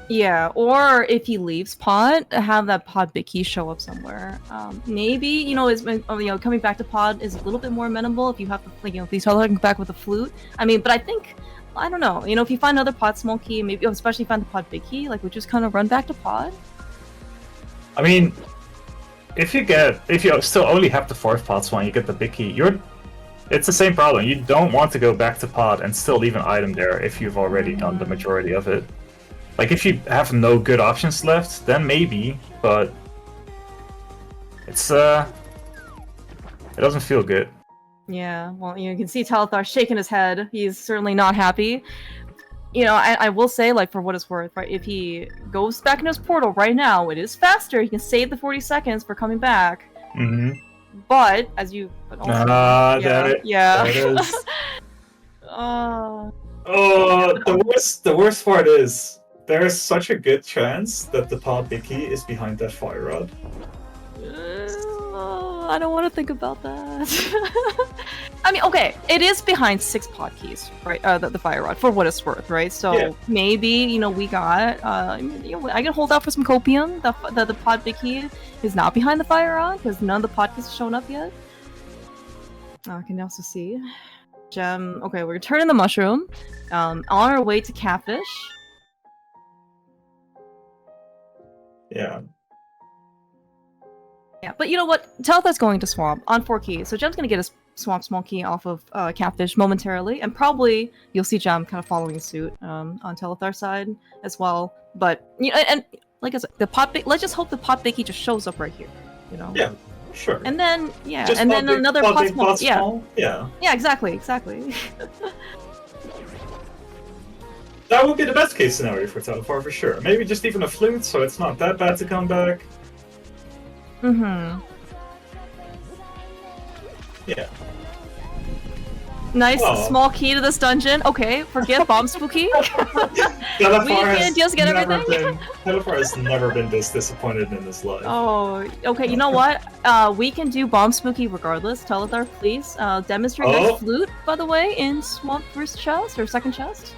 Yeah, or if he leaves pod, have that pod big key show up somewhere. Maybe, you know, coming back to pod is a little bit more amenable if you have to, like, you know, if he's coming back with a flute. I mean, but I think, I don't know, you know, if you find another pod small key, maybe especially find the pod big key, like, we just kind of run back to pod. I mean, if you still only have the 4th pod small and you get the big key, it's the same problem. You don't want to go back to pod and still leave an item there if you've already done the majority of it. Like, if you have no good options left, then maybe, but it's it doesn't feel good. Yeah, well, you can see Telethar shaking his head. He's certainly not happy. You know, I will say, like, for what it's worth, right, if he goes back into his portal right now, it is faster. He can save the 40 seconds for coming back. Mm-hmm. But, as you... But also, there it is. Oh, the worst part is, there is such a good chance that the pod big key is behind that fire rod. I don't want to think about that. I mean, okay, it is behind 6 pod keys, right? The fire rod, for what it's worth, right? So maybe, you know, we got, you know, I can hold out for some copium. The pod big key is not behind the fire rod because none of the pod keys have shown up yet. I can also see gem. Okay, we're turning the mushroom. On our way to Catfish. Yeah. Yeah, but you know what? Telethar's going to Swamp on 4 keys, so Gem's gonna get a Swamp small key off of Catfish momentarily, and probably you'll see Gem kind of following suit on Telethar's side as well. But you know, and like I said, let's just hope the pot big key just shows up right here. You know? Yeah, sure. And then and then another pot small. Yeah, exactly. That would be the best case scenario for Telethar for sure. Maybe just even a flute, so it's not that bad to come back. Mm-hmm. Yeah. Nice small key to this dungeon. Okay, forget Bomb Spooky. We can just get everything. Telethar has never been this disappointed in his life. Oh, okay. You know what? We can do Bomb Spooky regardless. Telethar, please demonstrate your flute, by the way, in Swamp first chest or second chest.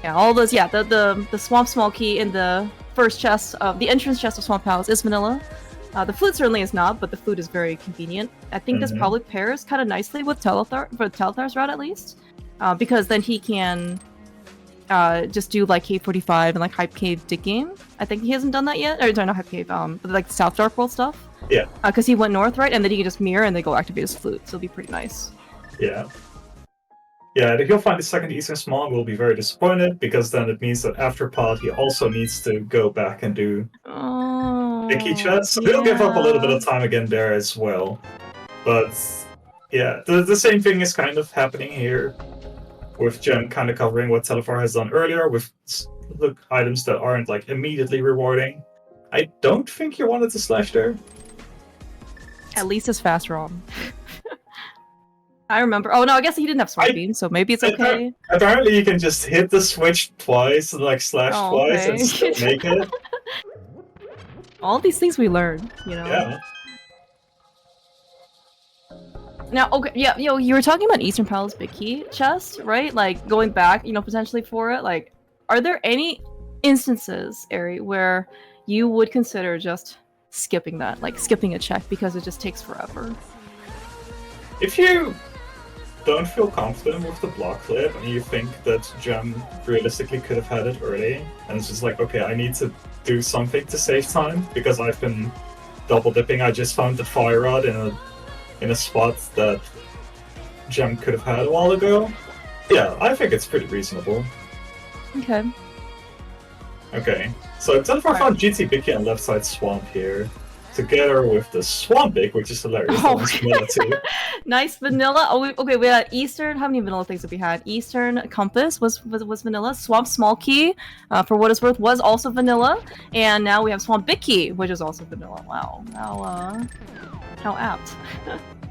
Yeah, all those. Yeah, the Swamp small key in the first chest, the entrance chest of Swamp Palace is vanilla. The flute certainly is not, but the flute is very convenient. I think this probably pairs kind of nicely with Telethar, for Telethar's route at least, because then he can just do like K45 and like Hype Cave dig game. I think he hasn't done that yet. Or sorry, not Hype Cave, but like South Dark World stuff. Yeah. Because he went north, right? And then he can just mirror and they go activate his flute. So it'll be pretty nice. Yeah. Yeah, if he'll find the second Eastern Smog, we'll be very disappointed, because then it means that after Pod, he also needs to go back and do Mickey chess. So he'll give up a little bit of time again there as well. But yeah, the same thing is kind of happening here, with Gem kind of covering what Telethar has done earlier, with the items that aren't like immediately rewarding. I don't think you wanted to slash there. At least it's fast ROM. I remember. Oh no, I guess he didn't have Sword Beam, so maybe it's okay. Apparently, you can just hit the switch twice, like slash twice, and still make it. All these things we learn, you know. Yeah. Now, okay, yeah, you were talking about Eastern Palace Big Key chest, right? Like going back, potentially for it. Like, are there any instances, Ari, where you would consider just skipping that, like skipping a check because it just takes forever? If you don't feel confident with the block flip and you think that Gem realistically could have had it early, and it's just like, okay, I need to do something to save time because I've been double dipping. I just found the Fire Rod in a spot that Gem could have had a while ago. Yeah, I think it's pretty reasonable. Okay. Okay, so Telethar found GT Bicky and left side Swamp here, together with the Swampic, which is hilarious. Oh. Vanilla too. Nice vanilla. Oh, okay. We had Eastern. How many vanilla things have we had? Eastern Compass was vanilla. Swamp Small Key, for what it's worth, was also vanilla. And now we have Swamp Big Key, which is also vanilla. Wow. How apt.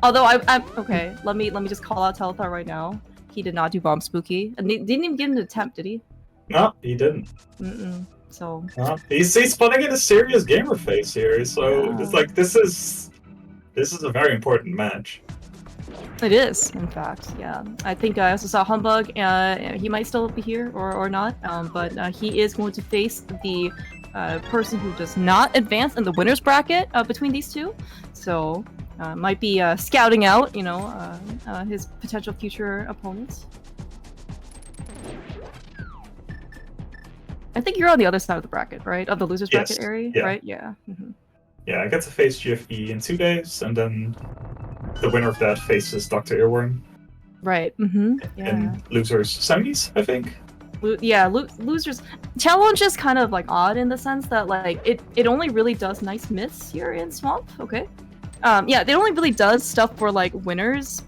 Although I'm okay. Let me just call out Telethar right now. He did not do Bomb Spooky, and didn't even get an attempt, did he? No, he didn't. So he's putting in a serious gamer face here, so it's like this is a very important match. It is, in fact, yeah. I think I also saw Humbug. He might still be here or not, but he is going to face the person who does not advance in the winners bracket between these two. So might be scouting out, his potential future opponents. I think you're on the other side of the bracket, right? Of the losers bracket area, yeah. Right? Yeah. Yeah, I get to face GFE in 2 days, and then the winner of that faces Dr. Earworm. Right. Yeah. In losers semis, I think. Losers challenge is kind of like odd in the sense that like it only really does nice myths here in Swamp. Okay. Yeah, it only really does stuff for like winners,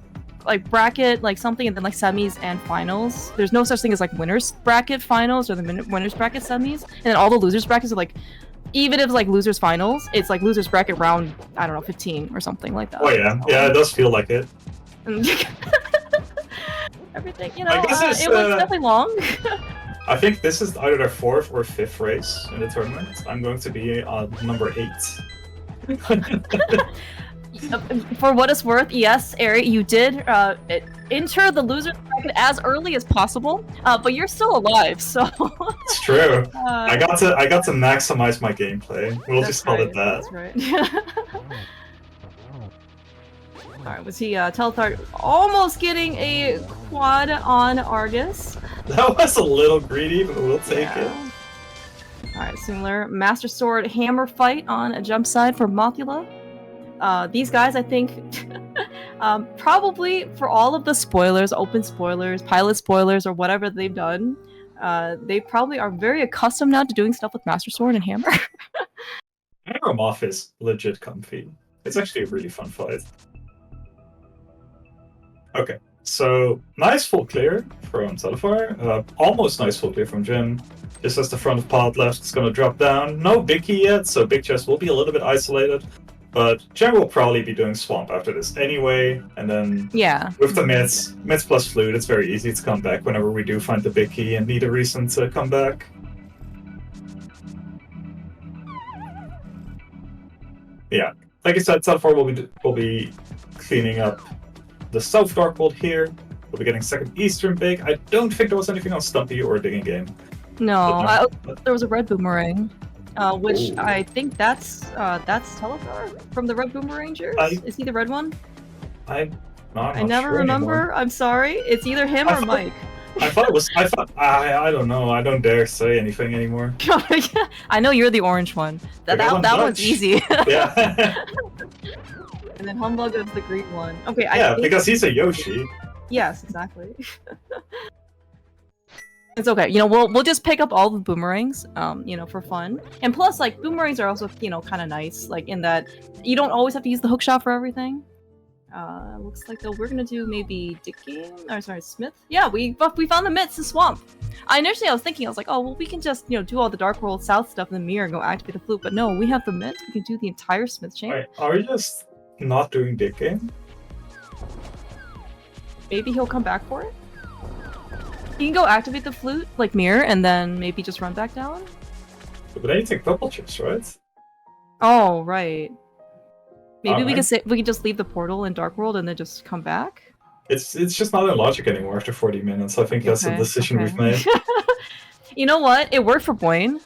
like bracket, like something, and then like semis and finals. There's no such thing as like winners bracket finals or the winners bracket semis, and then all the losers brackets are like, even if like losers finals, it's like losers bracket round, I don't know, 15 or something like that. Oh yeah, yeah, it does feel like it. Everything, it was definitely long. I think this is either their 4th or 5th race in the tournament. I'm going to be on number 8. For what it's worth, yes, Ari, you did enter the losers bracket as early as possible, but you're still alive, so. It's true. I got to maximize my gameplay. We'll just call it that. That's right. Alright, was he Telethar almost getting a quad on Argus? That was a little greedy, but we'll take it. Alright, similar Master Sword Hammer fight on a jump side for Mothula. These guys, I think, probably for all of the spoilers, open spoilers, pilot spoilers, or whatever they've done, they probably are very accustomed now to doing stuff with Master Sword and Hammer. Hammer Moth is legit comfy. It's actually a really fun fight. Okay, so nice full clear from Telethar. Almost nice full clear from Jim. Just as the front of Pod left, it's going to drop down. No Big Key yet, so Big Chest will be a little bit isolated. But Jen will probably be doing Swamp after this anyway, and then with the mids plus Flute, it's very easy to come back whenever we do find the Big Key and need a reason to come back. Yeah, like I said, Telethar will be cleaning up the South Dark World here. We'll be getting second Eastern Big. I don't think there was anything on Stumpy or Digging Game. No, there was a Red Boomerang. Which I think that's Telethar from the Red Boomerangers. Is he the red one? I never remember. Anymore. I'm sorry. It's either him or Mike. I thought it was. I don't know. I don't dare say anything anymore. I know you're the orange one. That one's easy. Yeah. And then Humbug is the green one. Okay, Yeah, because he's a Yoshi. Yes, exactly. It's okay. You know, we'll just pick up all the boomerangs, you know, for fun. And plus, like, boomerangs are also, you know, kind of nice, like, in that you don't always have to use the hookshot for everything. Looks like though we're gonna do maybe digging, or sorry, Smith. Yeah, we found the myths in swamp. Initially I was thinking, I was like, oh well, we can just, you know, do all the Dark World South stuff in the mirror and go activate the flute. But no, we have the myths. We can do the entire Smith chain. Wait, are we just not doing digging? Maybe he'll come back for it. You can go activate the flute, like mirror, and then maybe just run back down. But then you take double chips, right? Oh right. Maybe Alright. we could just leave the portal in Dark World and then just come back. It's just not in logic anymore after 40 minutes. I think that's the decision we've made. You know what? It worked for Boyne.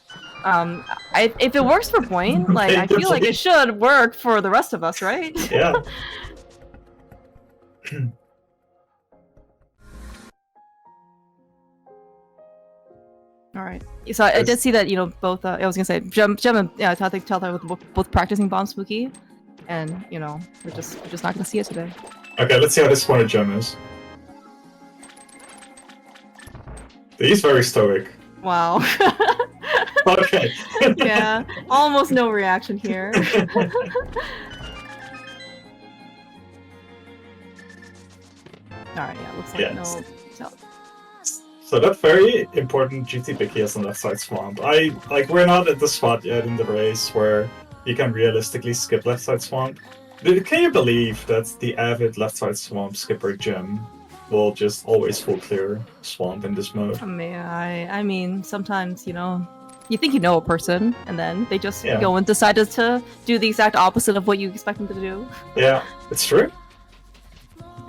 If it works for Boyne, like I feel like it should work for the rest of us, right? Yeah. All right. So I did see that, you know, both. I was gonna say Gem and I think Telethar were both practicing Bomb Spooky, and you know we're just not gonna see it today. Okay, let's see how this one of Gem is. He's very stoic. Wow. Okay. Yeah, almost no reaction here. Alright, yeah, looks like no. So that very important GT pick he has on left side swamp. We're not at the spot yet in the race where you can realistically skip left side swamp. Can you believe that the avid left side swamp skipper Gem will just always full clear swamp in this mode? I mean, sometimes, you know, you think you know a person, and then they just go and decide to do the exact opposite of what you expect them to do. Yeah, it's true.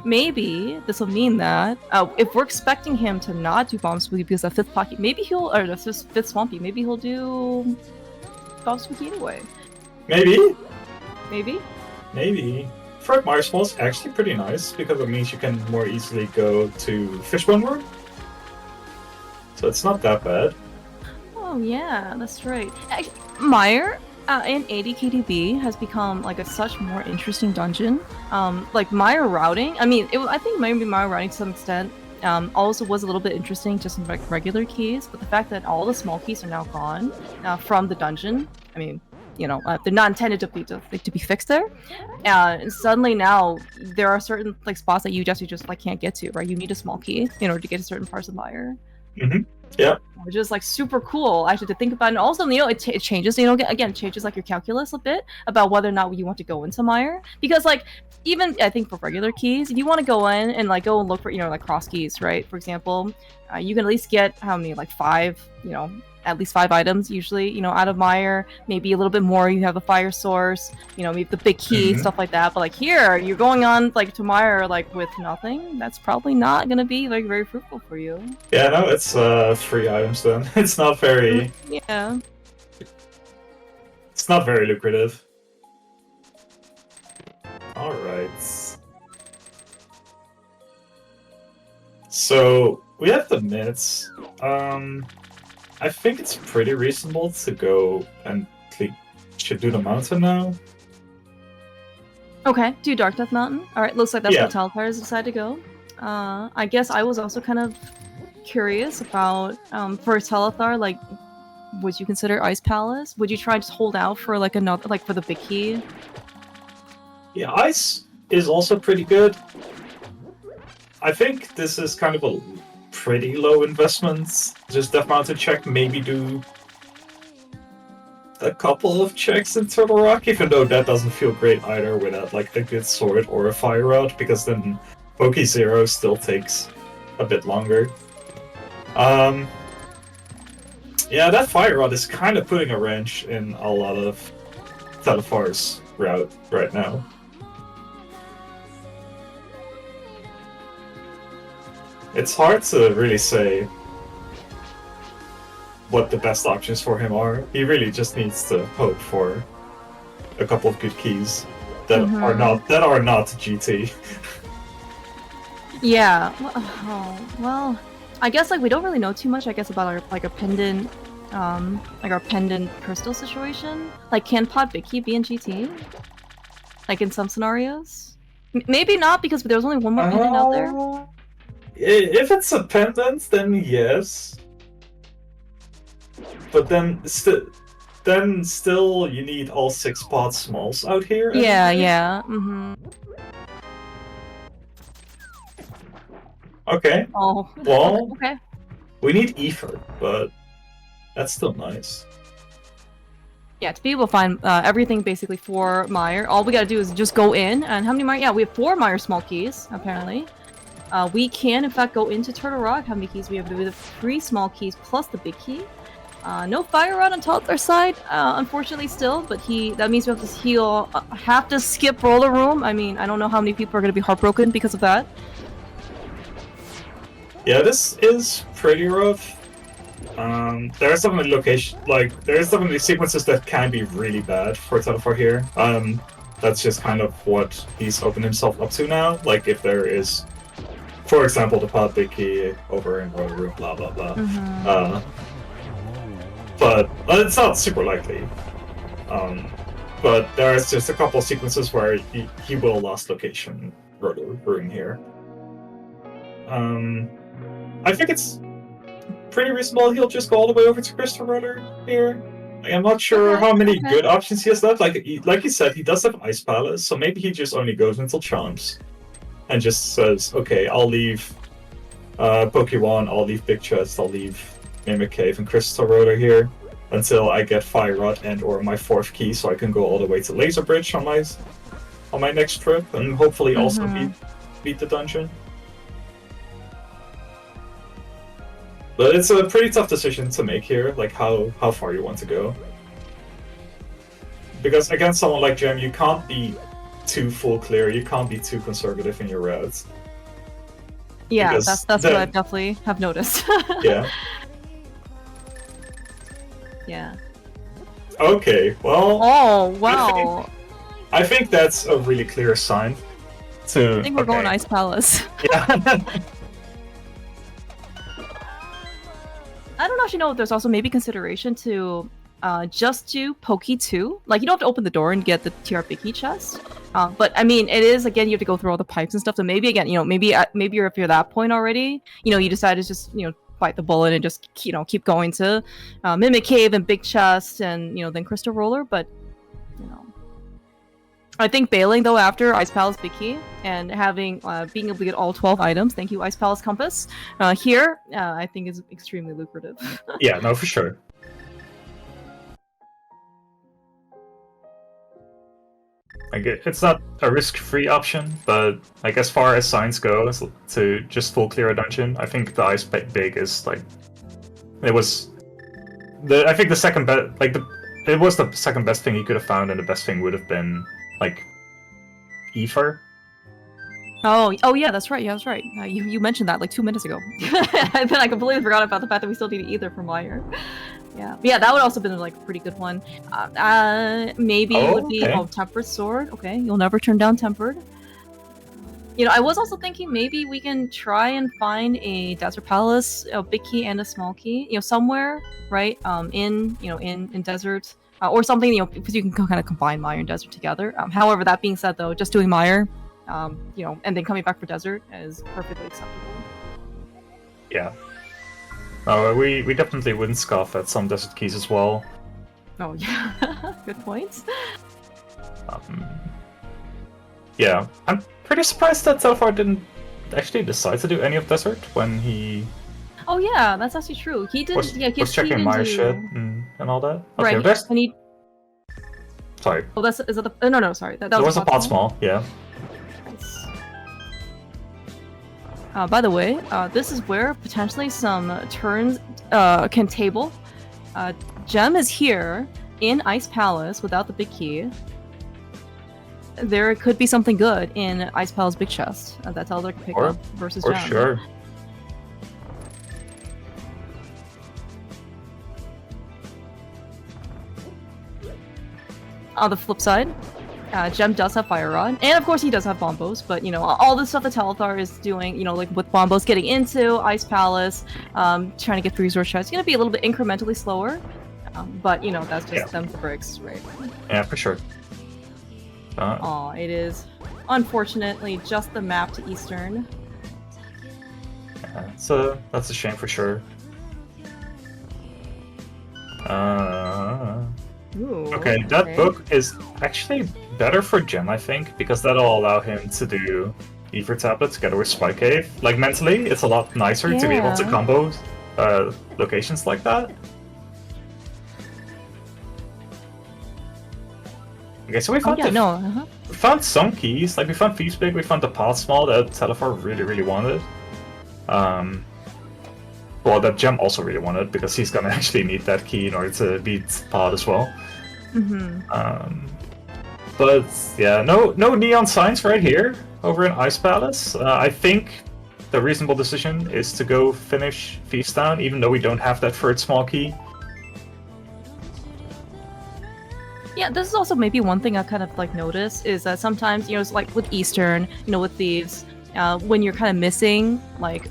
Maybe this will mean that if we're expecting him to not do Bomb Spooky because of fifth pocket, maybe he'll, or the fifth Swampy, maybe he'll do Bomb Spooky anyway. Maybe. Maybe. Maybe. Fred Myers was actually pretty nice because it means you can more easily go to Fishbone World. So it's not that bad. Oh yeah, that's right. Actually, Meyer in 80 KDB has become like a such more interesting dungeon. Like Meyer routing, I mean, I think maybe Meyer routing to some extent also was a little bit interesting just in like regular keys, but the fact that all the small keys are now gone from the dungeon, I mean, you know, they're not intended to be fixed there. And suddenly now there are certain like spots that you just like can't get to, right? You need a small key in order to get to certain parts of Meyer. Mm-hmm. Yeah. Which is like super cool actually to think about, and also, you know, it changes, you know, again, changes like your calculus a bit about whether or not you want to go into Meyer, because like even I think for regular keys, if you want to go in and like go and look for, you know, like cross keys, right? For example, you can at least get how many, like 5, you know, at least 5 items usually, you know, out of Meyer. Maybe a little bit more. You have a fire source, you know, maybe the big key, stuff like that. But like here, you're going on like to Meyer like with nothing. That's probably not gonna be like very fruitful for you. Yeah, no, it's 3 items then. It's not very. Yeah. It's not very lucrative. All right. So we have the minutes. I think it's pretty reasonable to go and should do the mountain now. Okay, do Dark Death Mountain. Alright, looks like that's where Telethar has decided to go. I guess I was also kind of curious about, for Telethar, like, would you consider Ice Palace? Would you try to hold out for, like, another, like, for the big key? Yeah, Ice is also pretty good. I think this is kind of a pretty low investment. Just Death Mountain check, maybe do a couple of checks in Turtle Rock, even though that doesn't feel great either without like a good sword or a fire rod, because then Poke Zero still takes a bit longer. Yeah, that fire rod is kind of putting a wrench in a lot of Telethar's route right now. It's hard to really say what the best options for him are. He really just needs to hope for a couple of good keys that are not GT. Yeah. Well, I guess like we don't really know too much. I guess about our like our pendant, like our pendant crystal situation. Like, can Pod Vicky be in GT? Like in some scenarios, maybe not because there's only one more pendant out there. If it's a pendant, then yes. But then still you need all 6 pod smalls out here. Yeah, anyway. yeah. Mm-hmm. Okay. Oh. Well, okay. we need ether, but that's still nice. Yeah, to be able to find everything basically for Meyer, all we gotta do is just go in. And how many Meyer? Yeah, we have 4 Meyer small keys, apparently. We can, in fact, go into Turtle Rock. How many keys we have? We have 3 small keys plus the big key. No fire rod on Telethar side, unfortunately, still. But that means we have to heal. Have to skip roller room. I mean, I don't know how many people are gonna be heartbroken because of that. Yeah, this is pretty rough. There are some definitely sequences that can be really bad for Telethar here. That's just kind of what he's opened himself up to now. Like if there is, for example, the Pod Vicky over in roller room, blah blah blah. Mm-hmm. But it's not super likely. But there's just a couple sequences where he will lost location roller room here. I think it's pretty reasonable he'll just go all the way over to Crystal Roller here. I'm not sure how many good options he has left. Like you said, he does have Ice Palace, so maybe he just only goes until Chomps. And just says, okay, I'll leave Pokemon, I'll leave Big Chest, I'll leave Mimic Cave and Crystal Roller here until I get Fire Rod and or my 4th key, so I can go all the way to Laser Bridge on my next trip, and hopefully also beat the dungeon. But it's a pretty tough decision to make here, like how far you want to go. Because against someone like Gem, you can't be too full clear, you can't be too conservative in your routes. Yeah, because that's what I definitely have noticed. Yeah. Yeah. Okay, well... Oh, wow. I think that's a really clear sign to... I think we're going Ice Palace. Yeah. I don't actually know if there's also maybe consideration to just do Pokey 2. Like, you don't have to open the door and get the TR Biggie chest. But, I mean, it is, again, you have to go through all the pipes and stuff. So maybe, again, maybe you're if you're at that point already, you decide to just, bite the bullet and just, keep going to Mimic Cave and Big Chest and, then Crystal Roller. But, I think bailing, though, after Ice Palace Big Key and having being able to get all 12 items, thank you, Ice Palace Compass, here, I think is extremely lucrative. Yeah, no, for sure. Like, it's not a risk-free option, but like as far as science goes, to just full clear a dungeon, I think the Ice Big is like... I think the second best... it was the second best thing he could have found, and the best thing would have been like ether. Oh yeah, that's right. Yeah, that's right. You mentioned that like 2 minutes ago. And then I completely forgot about the fact that we still need ether from Meyer. Yeah, that would also been like a pretty good one. Maybe it would be Tempered Sword. Okay, you'll never turn down Tempered. I was also thinking maybe we can try and find a Desert Palace, a big key and a small key. somewhere right in Desert. Or something, because you can kind of combine Meyer and Desert together. However, that being said, though, just doing Meyer, and then coming back for Desert is perfectly acceptable. Yeah. We definitely wouldn't scoff at some Desert keys as well. Oh, yeah. Good point. Yeah. I'm pretty surprised that Telethar didn't actually decide to do any of Desert when he... Oh yeah, that's actually true. He did. Was checking Meyer shit and all that. Okay, right. And he... Sorry. Oh, is that the? No, sorry. That was a pot small. Yeah. Nice. By the way, this is where potentially some turns can table. Gem is here in Ice Palace without the big key. There could be something good in Ice Palace Big Chest that Telethar can pick up versus Gem. For sure. On the flip side, Gem does have Fire Rod, and of course he does have Bombos, but you know, all the stuff that Telethar is doing, you know, like with Bombos getting into Ice Palace, trying to get 3 resource chests, it's gonna be a little bit incrementally slower, but you know, that's just them for bricks, right? Yeah, for sure. It is unfortunately just the map to Eastern. Yeah, so that's a shame for sure. Ooh, okay, that book is actually better for Gem, I think, because that'll allow him to do Ether Tablet together with Spy Cave. Like, mentally, it's a lot nicer to be able to combo locations like that. Okay, so we found we found some keys. Like, we found Thieves Big, we found the Pod Small that Telethar really wanted. Well, that Gem also really wanted, because he's gonna actually need that key in order to beat Pod as well. But yeah, no neon signs right here over in Ice Palace. I think the reasonable decision is to go finish Thieves Town, even though we don't have that third small key. Yeah, this is also maybe one thing I kind of like notice is that sometimes, you know, it's like with Eastern, you know, with Thieves, when you're kind of missing like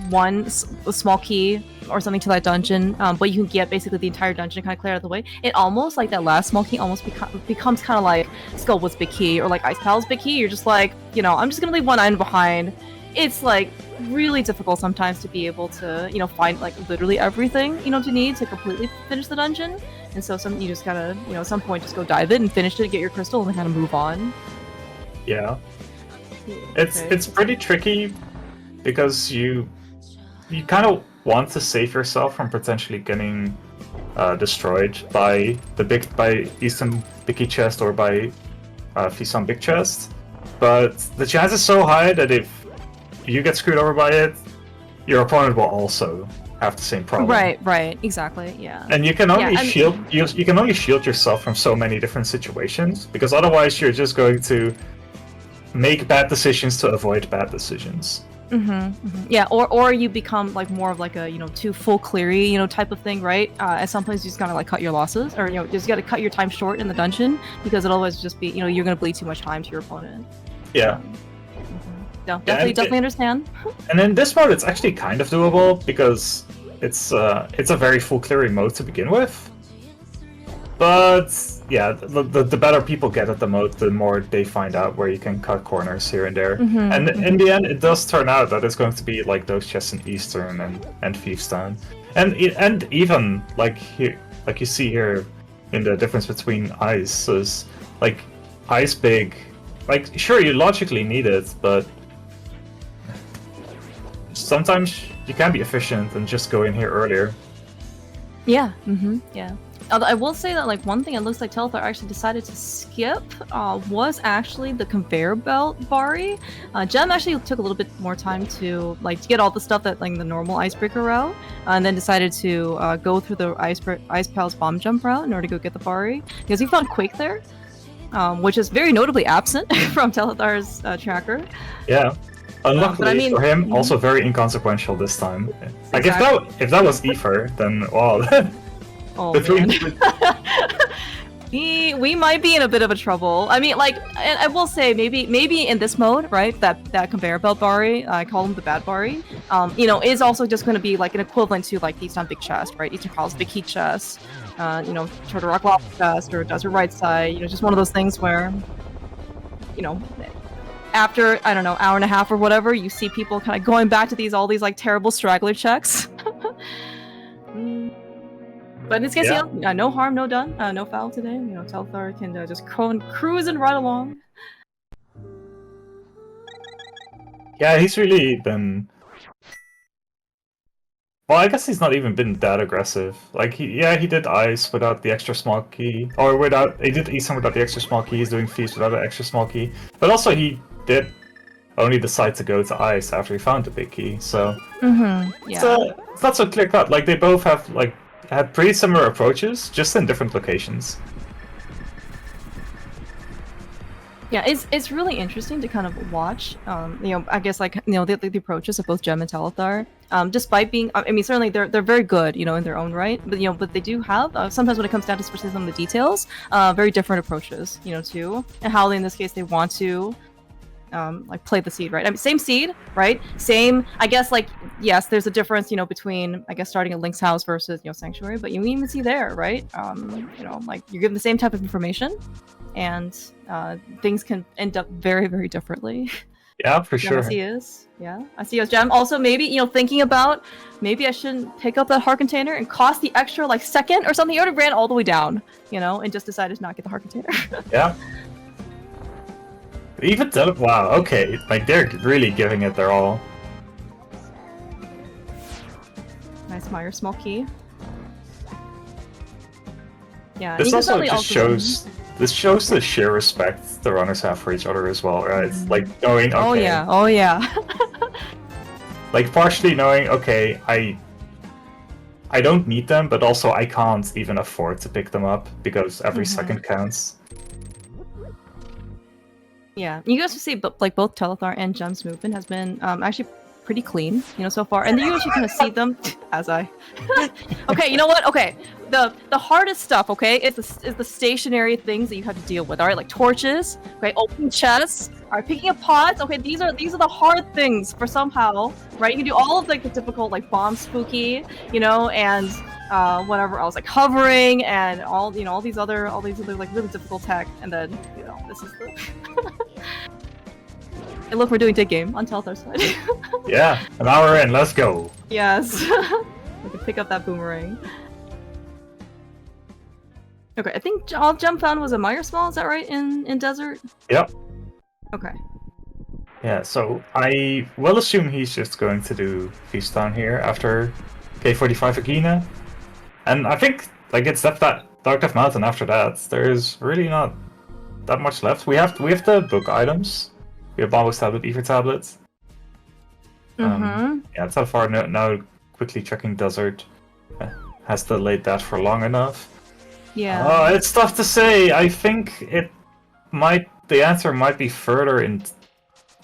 one small key or something to that dungeon, but you can get basically the entire dungeon kind of clear out of the way. It almost like that last small key almost becomes kind of like Skullwood's big key or like Ice Palace big key. You're just like, you know, I'm just gonna leave one item behind. It's like really difficult sometimes to be able to, you know, find like literally everything, you know, to need to completely finish the dungeon. And so you just gotta, you know, at some point just go dive it and finish it, get your crystal, and then kind of move on. Yeah, it's pretty tricky because you kind of want to save yourself from potentially getting destroyed by Eastern Biggie Chest or by Fisan Big Chest, but the chance is so high that if you get screwed over by it, your opponent will also have the same problem. Right, exactly, yeah. And you can only you can only shield yourself from so many different situations, because otherwise you're just going to make bad decisions to avoid bad decisions. Yeah, or you become like more of like a, you know, too full cleary, you know, type of thing, right? At some points you just gotta like cut your losses, or, you know, just gotta cut your time short in the dungeon, because it'll always just be, you know, you're gonna bleed too much time to your opponent. Yeah. No, definitely understand. And in this mode, it's actually kind of doable because it's a very full clearing mode to begin with. But yeah, the better people get at the mode, the more they find out where you can cut corners here and there. And in the end, it does turn out that it's going to be like those chests in Eastern and Thieves Town, and even like here, like you see here, in the difference between Ice is like Ice Big. Like, sure, you logically need it, but sometimes you can be efficient and just go in here earlier. Yeah, yeah. Although I will say that, like, one thing it looks like Telethar actually decided to skip was actually the conveyor belt Bari. Gem actually took a little bit more time to get all the stuff that like the normal icebreaker route, and then decided to go through the Ice Palace bomb jump route in order to go get the Bari, because he found Quake there, which is very notably absent from Telethar's tracker. Yeah. Unluckily for him, also very inconsequential this time. Like, if that was Ether, then wow. Oh, man. We might be in a bit of a trouble. I mean, like, and I will say, maybe in this mode, right, that conveyor belt Bari, I call him the bad Bari, you know, is also just going to be like an equivalent to like Eastern Big Chest, right? Eastern Palace Big Heat Chest, you know, Turtle Rock Lava Chest, or Desert Right Side, you know, just one of those things where, you know, after, I don't know, hour and a half or whatever, you see people kind of going back to all these like terrible straggler checks. But in this case, you know, no harm, no done, no foul today. You know, Telethar can just cruise and ride along. Yeah, he's really been. Well, I guess he's not even been that aggressive. Like, he did Ice without the extra small key, or he did Eastern without the extra small key. He's doing Feast without the extra small key, but also he did only decide to go to Ice after he found the big key. So yeah, it's not so clear cut. Like, they both have had pretty similar approaches, just in different locations. Yeah, it's really interesting to kind of watch. You know, I guess like, you know, the approaches of both Gem and Telethar. despite being, I mean, certainly they're very good, you know, in their own right. But but they do have sometimes when it comes down to especially some of the details, very different approaches, you know, too, and how in this case they want to. Like play the seed, right? I mean, same seed, right? Same, I guess, like, yes, there's a difference, you know, between, I guess, starting at Link's house versus, you know, Sanctuary, but you even see there, right? You know, like, you're given the same type of information, and things can end up very, very differently. Yeah, for sure. Yes, he is. Yeah, I see as Gem. Also, maybe, you know, thinking about, maybe I shouldn't pick up that heart container and cost the extra, like, second or something. He already ran all the way down, you know, and just decided to not get the heart container. Yeah. Even though, wow, okay, like they're really giving it their all. Nice Meyer small key. Yeah, this also just shows the sheer respect the runners have for each other as well, right? It's like knowing, okay, oh yeah. like partially knowing, okay, I don't need them, but also I can't even afford to pick them up because every second counts. Yeah, you guys will see, but like both Telethar and Gem's movement has been actually pretty clean, you know, so far. And you actually kind of see them as I. Okay, you know what? Okay, the hardest stuff, okay, is the stationary things that you have to deal with. All right, like torches, okay, open chests, all right, picking up pots. Okay, these are the hard things for somehow, right? You can do all of like the typical like bomb spooky, you know, and whatever else, like hovering and all, you know, all these other like really difficult tech, and then, you know, this is the. And look, we're doing dig game on Telthar's side. Yeah, an hour in, let's go. Yes. We can pick up that boomerang. Okay, I think all Gem found was a Meyer Small, is that right, in Desert? Yep. Okay. Yeah, so I will assume he's just going to do Feast Town here after K45 Agina. And I think, like, it's that Dark Death Mountain after that. There's really not that much left. We have the book items. We have Bombos Tablet, Ether Tablet. Yeah, Telethar now quickly checking Desert. Has delayed that for long enough. Yeah. It's tough to say. I think the answer might be further in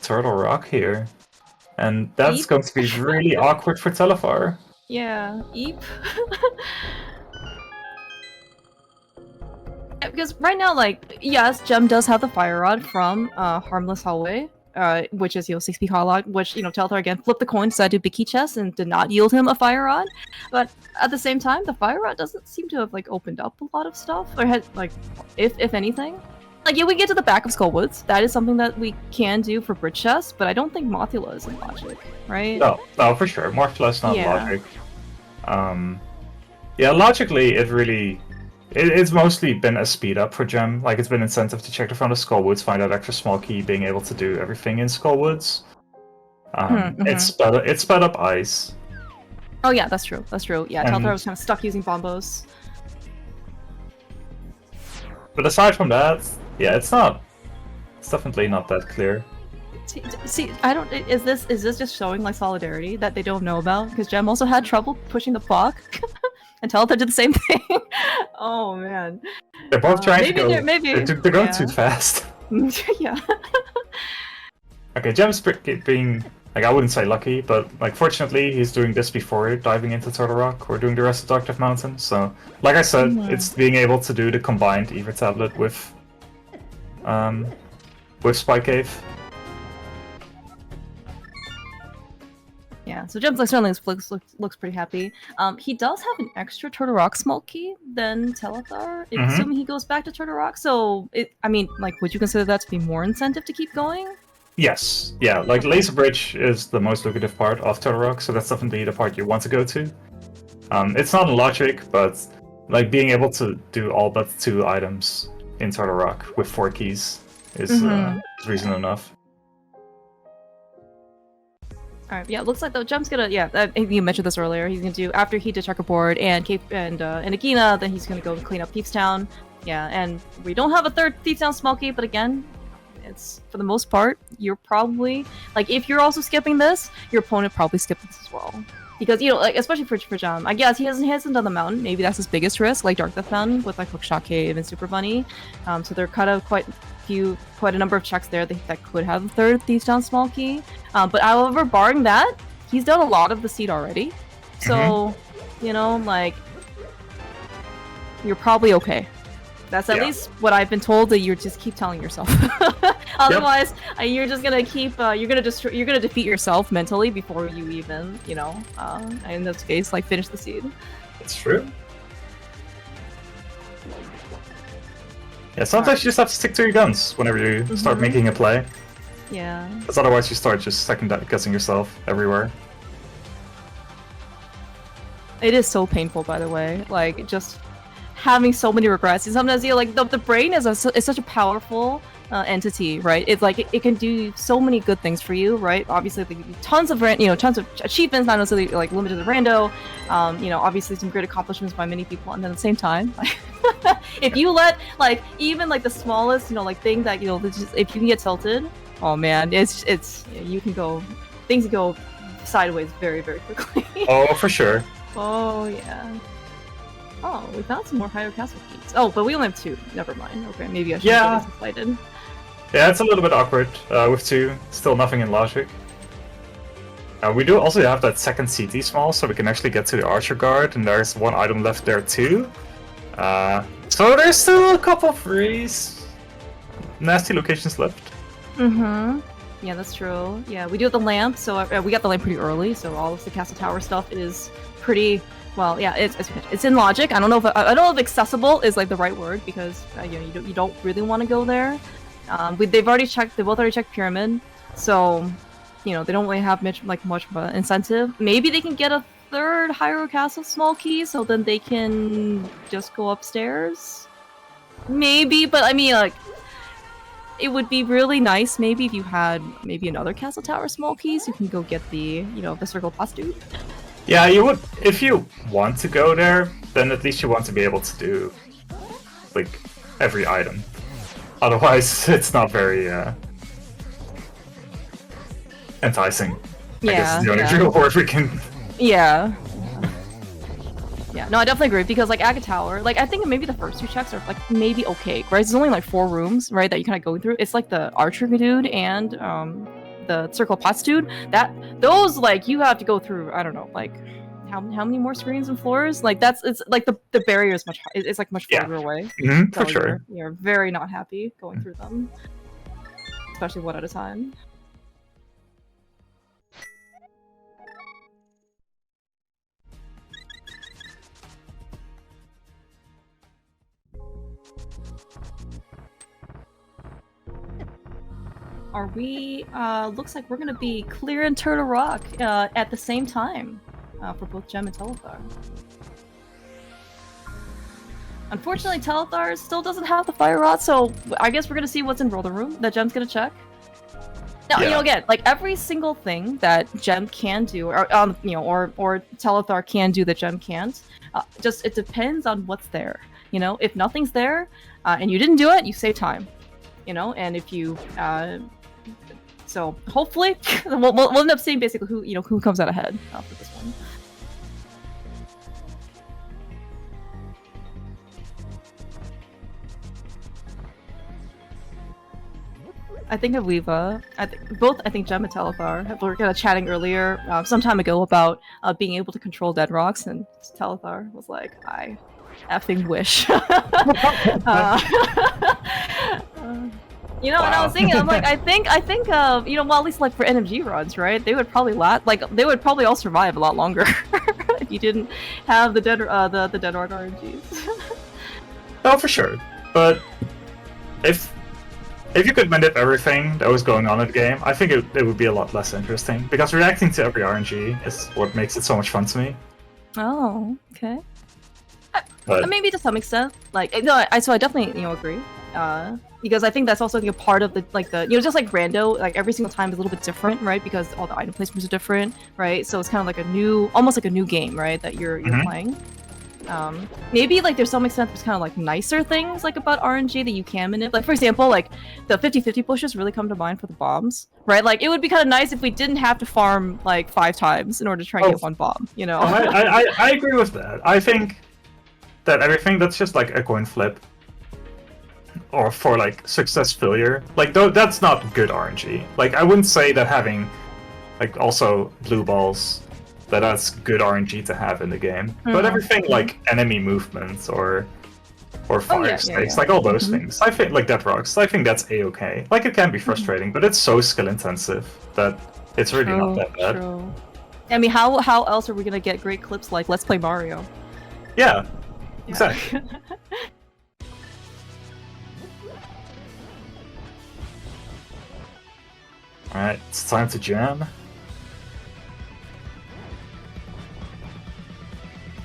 Turtle Rock here. And that's going to be really awkward for Telethar. Yeah, Eep. Because right now, like, yes, Gem does have the Fire Rod from Harmless Hallway, which is, you know, 6p Harlog, which, you know, Telethar again flipped the coin, decided to do Bicky Chest, and did not yield him a Fire Rod. But at the same time, the Fire Rod doesn't seem to have, like, opened up a lot of stuff, or had, like, if anything. Like, yeah, we get to the back of Skullwoods. That is something that we can do for Bridge Chest, but I don't think Mothula is in Logic, right? No, for sure. Mothula is not Logic. Yeah, logically, it's mostly been a speed up for Gem. Like, it's been incentive to check the front of Skullwoods, find that extra small key, being able to do everything in Skullwoods. It's sped up Ice. Oh yeah, that's true. That's true. Yeah, Telethar was kind of stuck using Bombos. But aside from that, yeah, it's definitely not that clear. See, I don't. Is this just showing like solidarity that they don't know about? Because Gem also had trouble pushing the block, and Telethar did the same thing. Oh man. They're both trying to go. They're going too fast. Yeah. Okay, Gem's being, like, I wouldn't say lucky, but like fortunately he's doing this before diving into Turtle Rock or doing the rest of Dark Death Mountain. So, like I said, it's being able to do the combined Ether Tablet with Spy Cave. Yeah, so Gem's like certainly looks pretty happy. He does have an extra Turtle Rock small key than Telethar, assuming he goes back to Turtle Rock. So, I mean, like, would you consider that to be more incentive to keep going? Yes, yeah, like Laser Bridge is the most lucrative part of Turtle Rock, so that's definitely the part you want to go to. It's not in Logic, but like being able to do all but 2 items in Turtle Rock with 4 keys is reason enough. Alright, yeah, it looks like the Gem's gonna, you mentioned this earlier, he's gonna do, after he did Checkerboard and Agina, then he's gonna go clean up Thieves Town. Yeah, and we don't have a third Thieves Town small key, but again, it's, for the most part, you're probably, like, if you're also skipping this, your opponent probably skipped this as well. Because, you know, like, especially for Gem, I guess he hasn't done the mountain, maybe that's his biggest risk, like Dark Death Mountain with, like, Hookshot Cave and Super Bunny. So there are kind of quite a number of checks there that could have a third Thieves Town small key. But however, barring that, he's done a lot of the seed already. So, you know, like, you're probably okay. That's at least what I've been told, that you just keep telling yourself. Otherwise, you're just gonna keep, you're gonna defeat yourself mentally before you even, you know, in this case, like, finish the seed. It's true. Yeah, sometimes you just have to stick to your guns whenever you start making a play. Yeah. Because otherwise you start just second-guessing yourself everywhere. It is so painful, by the way. Like, just having so many regrets. And sometimes, you know, like, the brain is such a powerful entity, right? It's like, it can do so many good things for you, right? Obviously, like, tons of achievements, not necessarily, like, limited to rando. You know, obviously some great accomplishments by many people, and then at the same time, like, if you let, like, even, like, the smallest, you know, like, thing that, you know, just, if you can get tilted, oh man, it's you can go, things go sideways very, very quickly. Oh, for sure. Oh, yeah. Oh, we found some more higher castle keys. Oh, but we only have 2. Never mind. Okay, maybe I should have been excited. Yeah, it's a little bit awkward with 2. Still nothing in logic. We do also have that second CT small, so we can actually get to the Archer Guard, and there's 1 item left there too. So there's still a couple of nasty locations left. Yeah, that's true. Yeah, we do have the lamp, so we got the lamp pretty early, so all of the castle tower stuff is pretty, well, yeah, it's in logic. I don't know if accessible is, like, the right word, because you know, you don't really want to go there. They both already checked pyramid, so you know, they don't really have much of an incentive. Maybe they can get a 3rd Hyrule Castle small key, so then they can just go upstairs. Maybe, but I mean, like, it would be really nice maybe if you had maybe another castle tower small key, so you can go get the, you know, the circle plus dude. Yeah, you would, if you want to go there, then at least you want to be able to do, like, every item. Otherwise, it's not very enticing. I guess is the only real word we can. Yeah. Yeah, no, I definitely agree, because, like, Aga Tower, like, I think maybe the first 2 checks are, like, maybe okay, right? There's only, like, 4 rooms, right, that you kind of go through. It's, like, the Archer dude and, the Circle Pots dude. Those, like, you have to go through, I don't know, like, how many more screens and floors? Like, it's, like, the barrier is it's, like, much farther away. For sure. You're very not happy going through them. Especially 1 at a time. Are we, looks like we're gonna be clearing Turtle Rock, at the same time, for both Gem and Telethar. Unfortunately, Telethar still doesn't have the Fire Rod, so I guess we're gonna see what's in Roller Room that Gem's gonna check. Now, you know, again, like, every single thing that Gem can do, or, you know, or Telethar can do that Gem can't, just, it depends on what's there, you know? If nothing's there, and you didn't do it, you save time, you know? And if you, so hopefully, we'll end up seeing basically who comes out ahead for this one. I think Aviva, I think Gem and Telethar were kind of chatting earlier, some time ago, about being able to control dead rocks, and Telethar was like, I effing wish. You know, and I was thinking, I'm like, I think, you know, well, at least, like, for NMG runs, right? They would probably they would probably all survive a lot longer if you didn't have the dead rock RNGs. Oh, for sure. But if you could manip everything that was going on in the game, I think it would be a lot less interesting, because reacting to every RNG is what makes it so much fun to me. Oh, okay. But maybe to some extent, like, no, so I definitely, you know, agree. Because I think that's also, like, a part of the, you know, just like rando, like, every single time is a little bit different, right? Because all the item placements are different, right? So it's kind of like almost like a new game, right? That you're playing. Maybe, like, there's some extent there's kind of, like, nicer things, like, about RNG that you can manipulate. Like, for example, like, the 50-50 bushes really come to mind for the bombs, right? Like, it would be kind of nice if we didn't have to farm, like, 5 times in order to try and get 1 bomb, you know? I agree with that. I think that everything that's just, like, a coin flip, or for, like, success failure, like, that's not good RNG. Like, I wouldn't say that having Like also blue balls. That's good RNG to have in the game. But everything like enemy movements or fire snakes, like all those things. I think like dead rocks. I think that's a-okay. Like it can be frustrating, but it's so skill intensive that it's really not that bad. True. I mean, how else are we gonna get great clips like Let's Play Mario? Yeah, exactly. Alright, it's time to jam.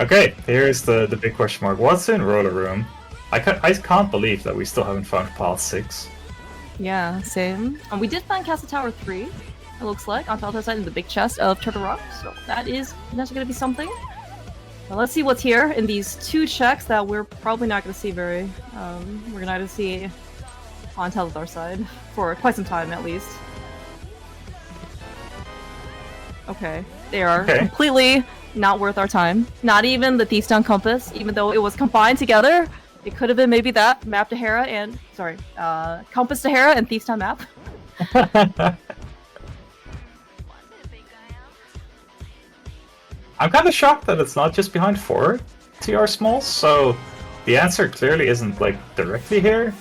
Okay, here's the big question mark. What's in Roller Room? I can't believe that we still haven't found Path 6. Yeah, same. We did find Castle Tower 3, it looks like, on Telethar side in the big chest of Turtle Rock, so that is potentially going to be something. Well, let's see what's here in these 2 checks that we're probably not going to see very... we're going to see on Telethar side, for quite some time at least. Okay, they are completely not worth our time. Not even the Thief's Down Compass, even though it was combined together. It could have been maybe that map to Hera and Compass to Hera and Thief's Down map. I'm kind of shocked that it's not just behind 4 TR smalls, so the answer clearly isn't like directly here.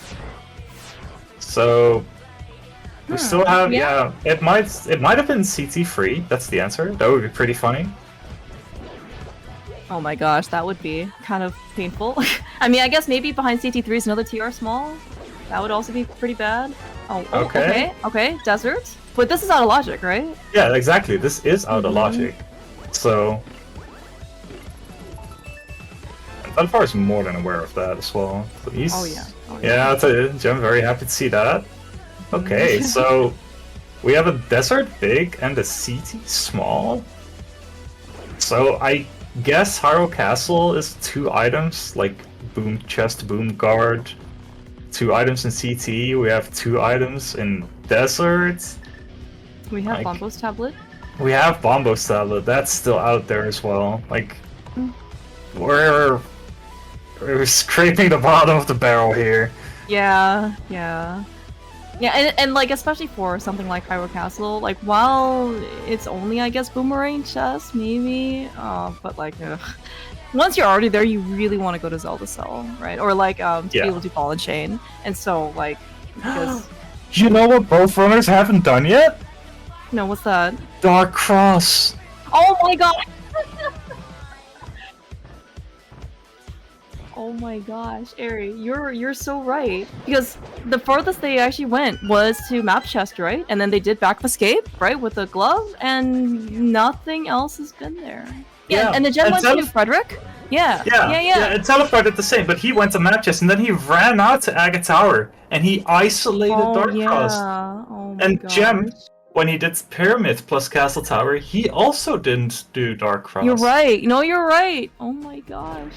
So we still have it might have been CT free. That's the answer. That would be pretty funny. Oh my gosh, that would be kind of painful. I mean, I guess maybe behind CT3 is another TR small. That would also be pretty bad. Okay, desert. But this is out of logic, right? Yeah, exactly. This is out of logic. So Telethar is more than aware of that as well. So he's, yeah, I'll tell you, I'm very happy to see that. Okay, so we have a desert big and a CT small. So I guess Hyrule Castle is 2 items, like boom chest, boom guard. 2 items in CT. We have 2 items in desert. We have Bombo's tablet. We have Bombo's tablet. That's still out there as well. Like we're scraping the bottom of the barrel here. Yeah, and like especially for something like Hyrule Castle, like while it's only I guess boomerang chest maybe, but like once you're already there, you really want to go to Zelda Cell, right? Or like to be able to do Ball and Chain, and so like because you know what both runners haven't done yet? No, what's that? Dark Cross. Oh my god. Oh my gosh, Ari, you're so right. Because the furthest they actually went was to Map Chest, right? And then they did Back of Escape, right, with the glove, and nothing else has been there. Yeah, and the gem went to Frederick. Yeah. And Telethar did the same, but he went to Map Chest, and then he ran out to Aga Tower, and he isolated Dark Cross. Oh my and gosh. Gem, when he did Pyramid plus Castle Tower, he also didn't do Dark Cross. You're right. No, you're right. Oh my gosh.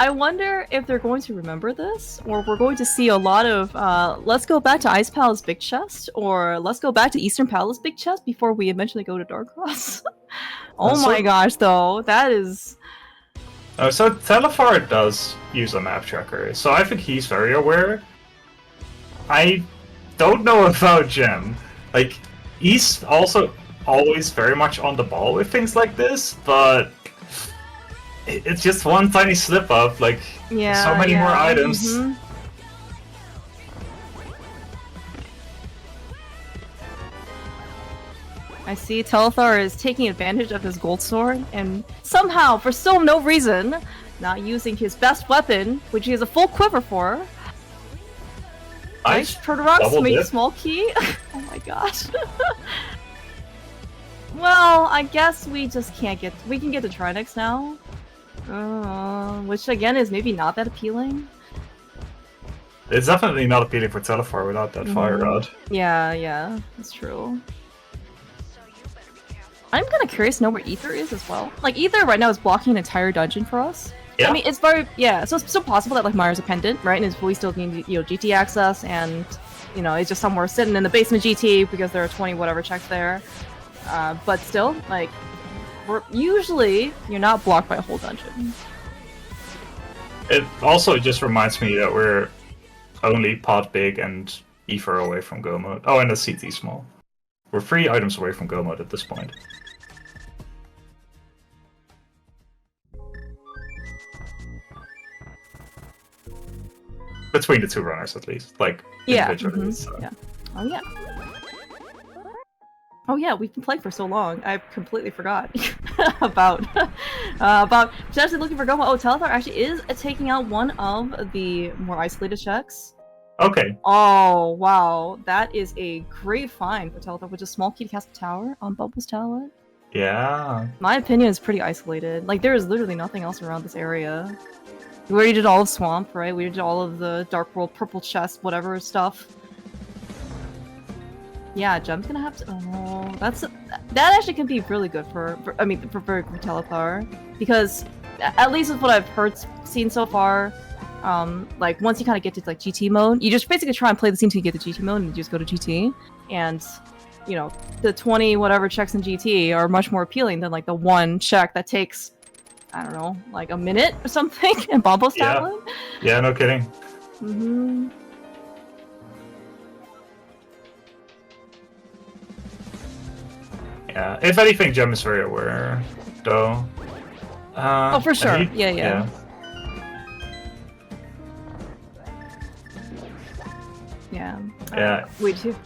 I wonder if they're going to remember this, or we're going to see a lot of, let's go back to Ice Palace Big Chest, or let's go back to Eastern Palace Big Chest before we eventually go to Dark Cross. Oh my gosh, though, that is... So Telethar does use a map tracker, so I think he's very aware. I don't know about Gem. Like, he's also always very much on the ball with things like this, but... it's just one tiny slip up, like, so many more items. I see Telethar is taking advantage of his gold sword, and somehow, for still no reason, not using his best weapon, which he has a full quiver for. Nice. Turtlerock's made small key. Oh my gosh. Well, I guess we just can't get... we can get the Trinix now. Which again is maybe not that appealing. It's definitely not appealing for Telethar without that fire rod. Yeah, that's true. I'm kind of curious to know where Ether is as well. Like, Ether right now is blocking an entire dungeon for us. Yeah. I mean, it's very... yeah, so it's still possible that, like, Myra's a pendant, right? And we still need, you know, GT access, and, you know, it's just somewhere sitting in the basement GT because there are 20 whatever checks there. But still, like, usually, you're not blocked by a whole dungeon. It also just reminds me that we're only pod big and ether away from go mode. Oh, and the CT small. We're 3 items away from go mode at this point. Between the 2 runners, at least. Like, Yeah. individually. So. Yeah. Oh yeah. Oh yeah, we've been playing for so long. I completely forgot about potentially looking for Goma. Oh, Telethar actually is taking out one of the more isolated checks. Okay. Oh wow, that is a great find for Telethar, which is small key to cast a tower on Bubbles Talent. Yeah. My opinion is pretty isolated. Like there is literally nothing else around this area. We already did all of Swamp, right? We did all of the Dark World, Purple Chest, whatever stuff. Yeah, Gem's gonna have to. Oh, that actually can be really good for Telethar, because at least with what I've seen so far, like once you kind of get to like GT mode, you just basically try and play the scene till you get to GT mode, and you just go to GT, and you know the 20 whatever checks in GT are much more appealing than like the one check that takes, I don't know, like a minute or something in Bobo's Talent. Yeah, no kidding. Mm-hmm. Yeah, if anything, Gem is very aware, though. Oh, for sure. Yeah. Yeah. Wait, too.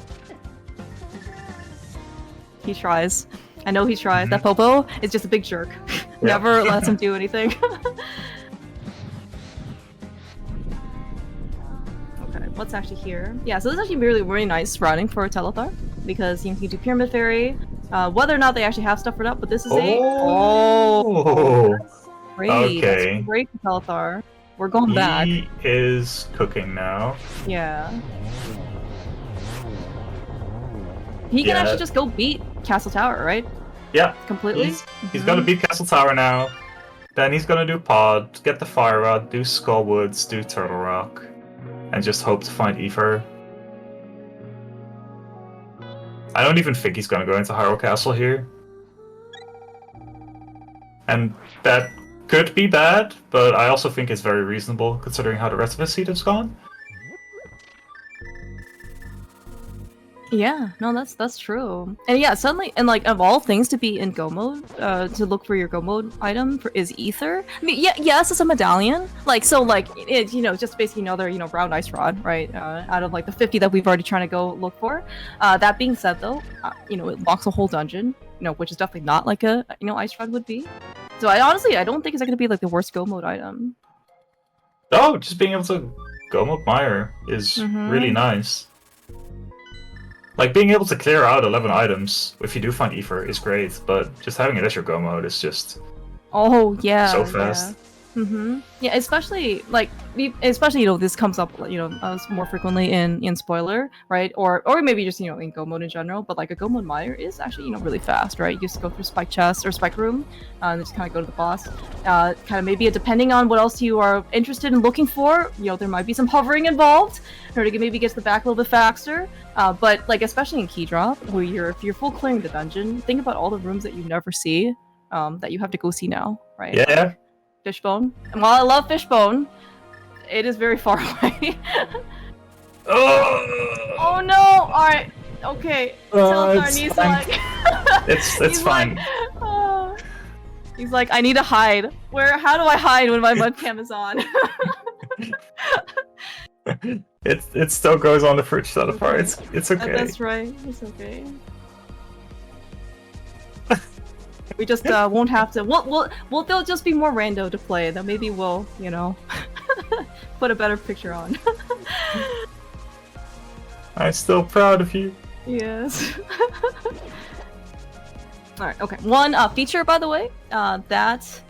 He tries. I know he tries. That Popo is just a big jerk. Never lets him do anything. Okay, what's actually here? Yeah, so this is actually really nice routing for Telethar, because you can do Pyramid Fairy. Whether or not they actually have stuff for that, but this is great. Okay. That's great for Telethar. We're going back. He is cooking now. Yeah. He can actually just go beat Castle Tower, right? Yeah. Completely? He's gonna beat Castle Tower now. Then he's gonna do Pod, get the Fire Rod, do Skull Woods, do Turtle Rock, and just hope to find Ether. I don't even think he's gonna go into Hyrule Castle here. And that could be bad, but I also think it's very reasonable considering how the rest of his seed has gone. Yeah, no, that's true. And yeah, suddenly, and like of all things to be in Go mode, to look for your Go mode item is Ether. I mean, yes, it's a medallion. Like, so like, it's, just basically another, round ice rod, right? Out of like the 50 that we've already trying to go look for. That being said though, it locks a whole dungeon, which is definitely not like a, ice rod would be. So I don't think it's going to be like the worst Go mode item. Oh, just being able to Go mode Mire is really nice. Like, being able to clear out 11 items, if you do find Ether, is great, but just having it as your go mode is just... Oh, yeah. So fast. Yeah. Yeah, especially, this comes up, more frequently in Spoiler, right? Or maybe just, in Go mode in general, but, like, a Go mode Mire is actually, really fast, right? You just go through Spike Chest or Spike Room, and just kind of go to the boss. Kind of maybe depending on what else you are interested in looking for, there might be some hovering involved, in order to maybe get to the back a little bit faster. But, like, especially in Keydrop, where if you're full clearing the dungeon, think about all the rooms that you never see, that you have to go see now, right? Yeah. Like, Fishbone. And while I love Fishbone, it is very far away. Oh no! Alright, okay. Telethar needs fine. to like... it's fine. He's like, I need to hide. How do I hide when my webcam is on? It still goes on the fridge so far. It's okay. That's right. It's okay. We just won't have to. There'll just be more rando to play. Then maybe we'll, put a better picture on. I'm still proud of you. Yes. All right. Okay. One feature, by the way, that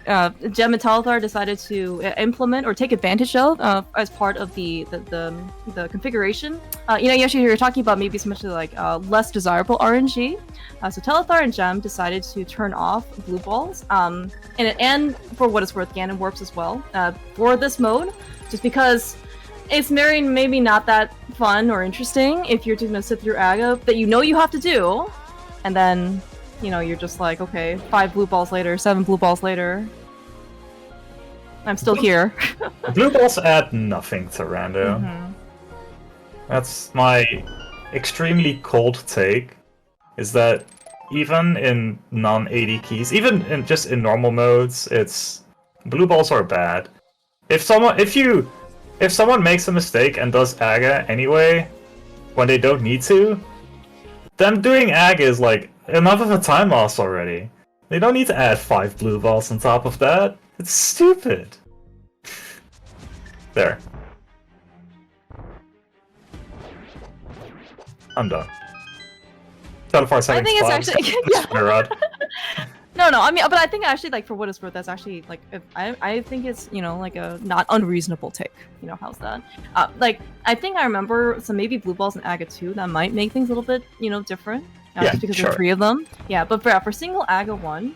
Gem and Telethar decided to implement or take advantage of as part of the configuration. You're talking about maybe especially like less desirable RNG. So Telethar and Gem decided to turn off blue balls, and for what it's worth, Ganon warps as well for this mode, just because it's maybe not that fun or interesting if you're going to sit through Aga that you have to do, and then you're just like, okay, 5 blue balls later, 7 blue balls later. I'm still here. Blue balls add nothing to Rando. Mhm. That's my extremely cold take. Is that even in non-AD keys, even in just in normal modes, it's blue balls are bad. If someone makes a mistake and does AGA anyway, when they don't need to, them doing AGA is like enough of a time loss already. They don't need to add 5 blue balls on top of that. It's stupid. There. I'm done. Telethar second I think it's actually No, I mean, but I think actually, like, for what it's worth, that's actually like, I think it's, you know, like a not unreasonable take. You know, how's that? Like, I think I remember some maybe blue balls and AGA 2 that might make things a little bit, you know, different. Yeah, just because sure. there are 3 of them. Yeah, but for single AGA 1,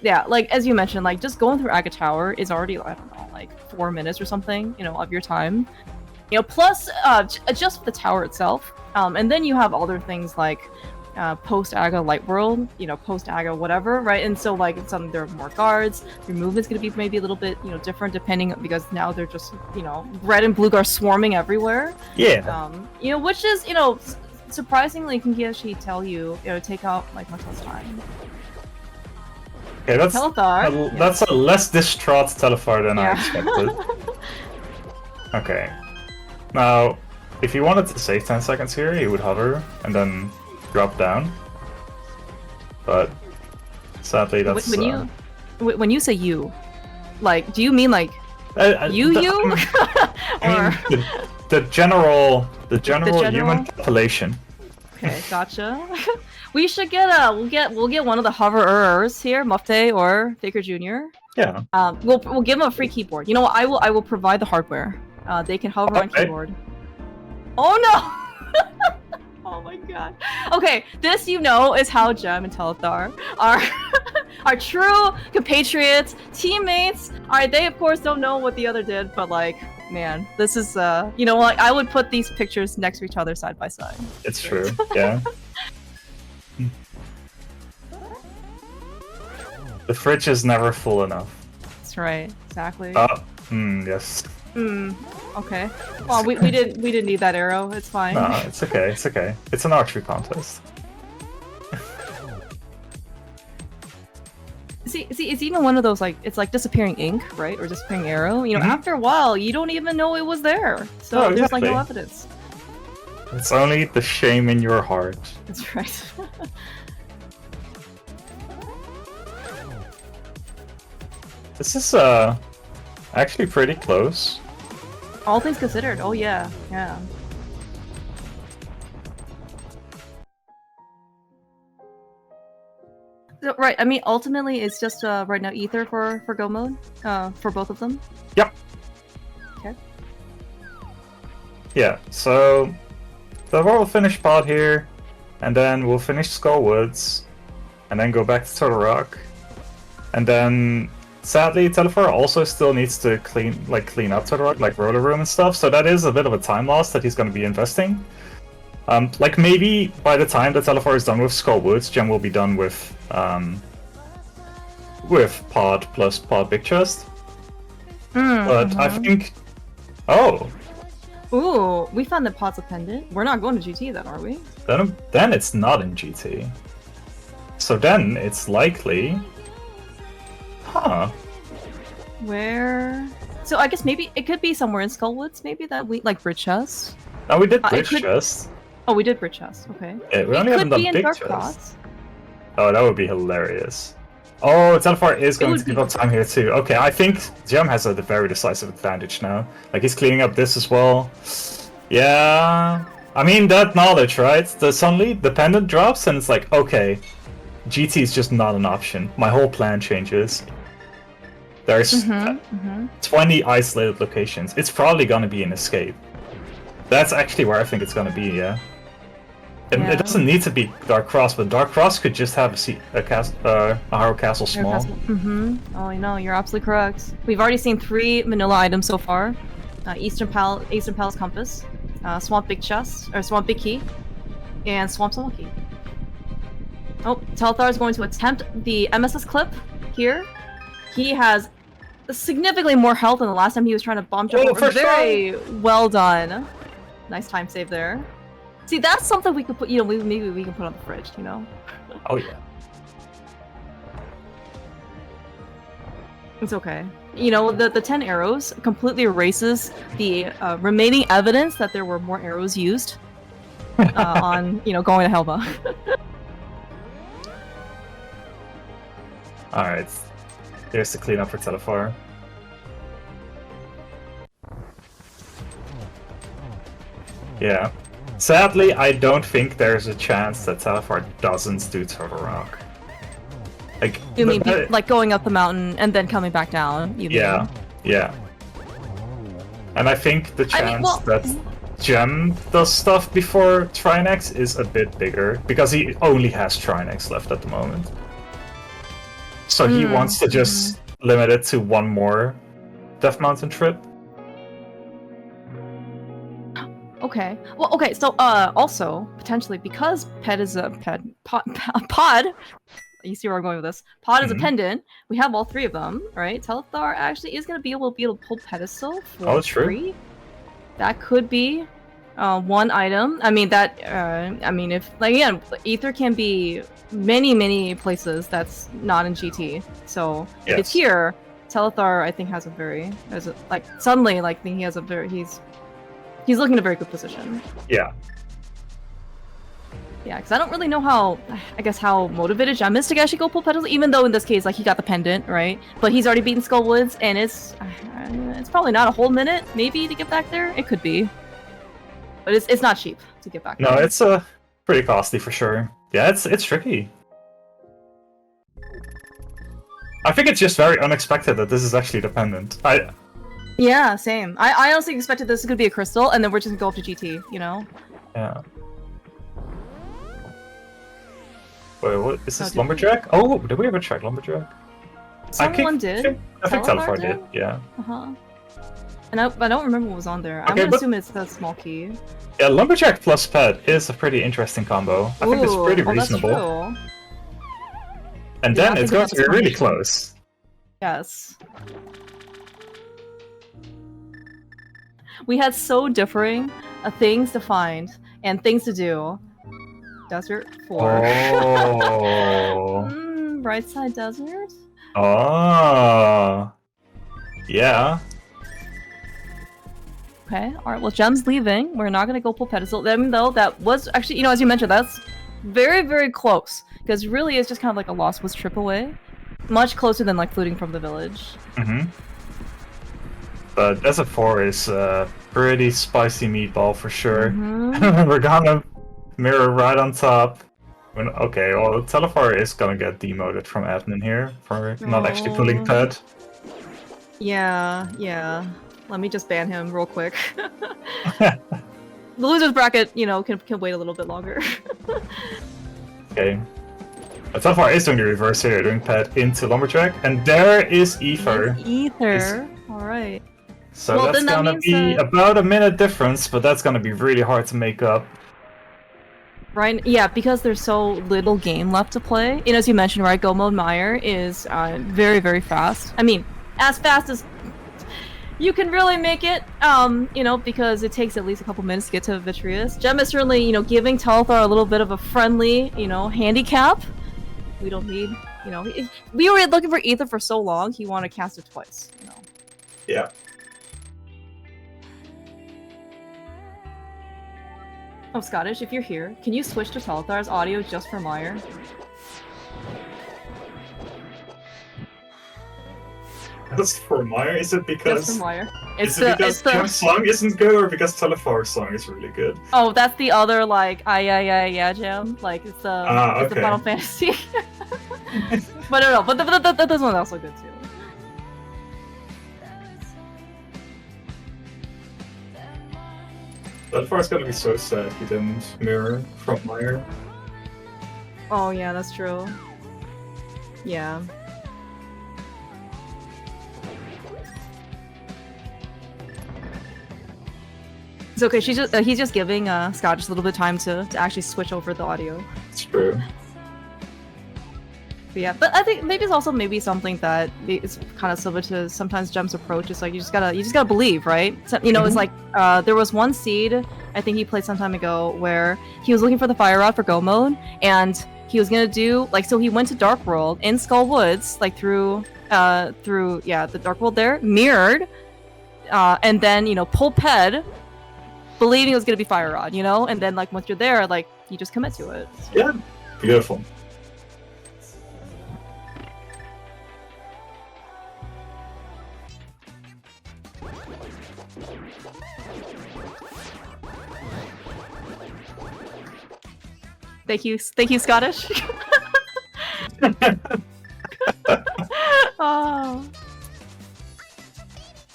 yeah, like as you mentioned, like just going through AGA Tower is already, I don't know, like 4 minutes or something, you know, of your time. You know, plus just the tower itself, and then you have other things like post-AGA Light World, you know, post-AGA whatever, right? And so like there are more guards, your movement's gonna be maybe a little bit, you know, different depending, because now they're just, you know, red and blue guards swarming everywhere. Yeah. You know, which is, you know, surprisingly can actually tell you, you know, take out like much less time. Okay, that's Telethar. That's a less distraught Telethar than I Yeah. expected. Okay. Now, if you wanted to save 10 seconds here, you would hover and then drop down. But sadly, that's when you say you, like, do you mean like you? I mean, the general human population. Okay, gotcha. We should get we'll get one of the hoverers here, Mufte or Faker Jr. Yeah. We'll give them a free keyboard. You know what? I will provide the hardware. They can hover on keyboard. Oh no! Oh my god. Okay, this, you know, is how Gem and Telethar are true compatriots, teammates. Alright, they of course don't know what the other did, but like, man, this is you know, like I would put these pictures next to each other side by side. It's true, yeah. The fridge is never full enough. That's right, exactly. Yes. Okay. Well, we didn't need that arrow. It's fine. No, it's okay. It's okay. It's an archery contest. See, it's even one of those, like, it's like disappearing ink, right, or disappearing arrow. You know, after a while, you don't even know it was there. So there's like no evidence. It's only the shame in your heart. That's right. This is actually pretty close. All things considered, oh yeah, yeah. So, right, I mean, ultimately, it's just right now Ether for Go mode, for both of them. Yep. Okay. Yeah, so we'll finish Pod here, and then we'll finish Skull Woods, and then go back to Turtle Rock, and then sadly, Telethar also still needs to clean up Turtle Rock, like Roller Room and stuff, so that is a bit of a time loss that he's going to be investing. Like maybe by the time that Telethar is done with Skull Woods, Gem will be done with Pod plus Pod Big Chest. But I think... Oh! Ooh, we found the Pod's a pendant. We're not going to GT then, are we? Then it's not in GT. So then it's likely... Huh. Where? So I guess maybe it could be somewhere in Skullwoods, maybe that we like Bridge Chest. No, we did Bridge Chest. Oh, we did Bridge Chest. Okay. Yeah, we only haven't done Big Chest. Oh, that would be hilarious. Oh, Telethar is going to give up time here too. Okay, I think Gem has a very decisive advantage now. Like he's cleaning up this as well. Yeah. I mean that knowledge, right? Suddenly the pendant drops and it's like, okay, GT is just not an option. My whole plan changes. There's 20 isolated locations. It's probably gonna be an escape. That's actually where I think it's gonna be, yeah. It doesn't need to be Dark Cross, but Dark Cross could just have a Harrow Castle small. Oh, you know, you're absolutely correct. We've already seen 3 Manila items so far. Eastern Palace Compass, Swamp Big Chest, or Swamp Big Key, and Swamp Summon Key. Oh, Telethar is going to attempt the MSS clip here. He has significantly more health than the last time he was trying to bomb jump over. First Very well done. Nice time save there. See, that's something we could put, maybe we can put on the fridge, Oh yeah. It's okay. The 10 arrows completely erases the remaining evidence that there were more arrows used on, going to Helma. Alright. Here's the cleanup for Telethar. Yeah. Sadly, I don't think there's a chance that Telethar doesn't do Turtle Rock. Like, you mean like going up the mountain and then coming back down? Yeah. And I think the chance that Gem does stuff before Trinex is a bit bigger, because he only has Trinex left at the moment. So he wants to just limit it to one more Death Mountain trip. Okay. Well, okay. So, also potentially because Ped is a pod. You see where I'm going with this? Pod is a pendant. We have all three of them, right? Telethar actually is going to be able to pull Pedestal for free. That could be one item. I mean that. I mean, if like again, Ether can be many places that's not in GT. So if it's here, Telethar I think has a very suddenly like he has a very he's looking in a very good position. Yeah. Yeah, because I don't really know how motivated Gem is to actually go pull Pedestal, even though in this case, like, he got the pendant, right? But he's already beaten Skullwoods, and it's probably not a whole minute, maybe, to get back there. It could be. But it's not cheap to get back there. No, it's pretty costly for sure. Yeah, it's tricky. I think it's just very unexpected that this is actually the pendant. Yeah, same. I honestly expected this could be a crystal, and then we're just gonna go up to GT, Yeah. Wait, what is this? Lumberjack? Oh, did we ever check Lumberjack? Someone did. I think Telethar did, yeah. And I don't remember what was on there. I'm gonna assume it's that small key. Yeah, Lumberjack plus Pet is a pretty interesting combo. I think it's pretty reasonable. That's true. And then it's going to be really close. Yes. We had so differing things to find and things to do. Desert 4. Oh. Right side desert? Oh. Yeah. Okay, alright, well, Gem's leaving. We're not gonna go pull Pedestal. Even though that was actually, as you mentioned, that's very, very close. Because really it's just kind of like a Lost Woods trip away. Much closer than like looting from the village. But Desert 4 is a pretty spicy meatball for sure. We're gonna mirror right on top. Okay, well, Telethar is gonna get demoted from admin here for not actually pulling Pet. Yeah. Let me just ban him real quick. The losers bracket, can wait a little bit longer. Okay. But Telethar is doing the reverse here, doing Pet into Lumberjack, and there is Ether. Alright. So that's gonna be about a minute difference, but that's gonna be really hard to make up. Right, yeah, because there's so little game left to play. As you mentioned, right, Go Mode Meyer is very, very fast. I mean, as fast as you can really make it, because it takes at least a couple minutes to get to Vitreous. Gem is certainly, giving Telethar a little bit of a friendly, handicap. We don't need, we were looking for Ether for so long, he wanted to cast it twice, Yeah. Oh, Scottish, if you're here, can you switch to Telethar's audio just for Meyer? Just for Meyer? Is it because... Just for Meyer. Is it because Gem's song isn't good, or because Telethor's song is really good? Oh, that's the other, like, yeah, Gem. Like, it's the Final Fantasy. But no, but this one's also good, too. Telethor's gonna be so sad he didn't mirror from Meyer. Oh yeah, that's true. Yeah. It's okay, he's just giving Scott just a little bit of time to actually switch over the audio. It's true. yeah, but I think maybe it's also maybe something that it's kind of similar to sometimes Gem's approach. It's like you just gotta believe, right? So, you know, it's like there was one seed I think he played some time ago where he was looking for the fire rod for go mode, and he was gonna do like, so he went to Dark World in Skull Woods, like through the Dark World there, mirrored, and then you know pull ped, believing it was gonna be fire rod, you know, and then like once you're there, like you just commit to it. Yeah, beautiful. Thank you, Scottish. Oh.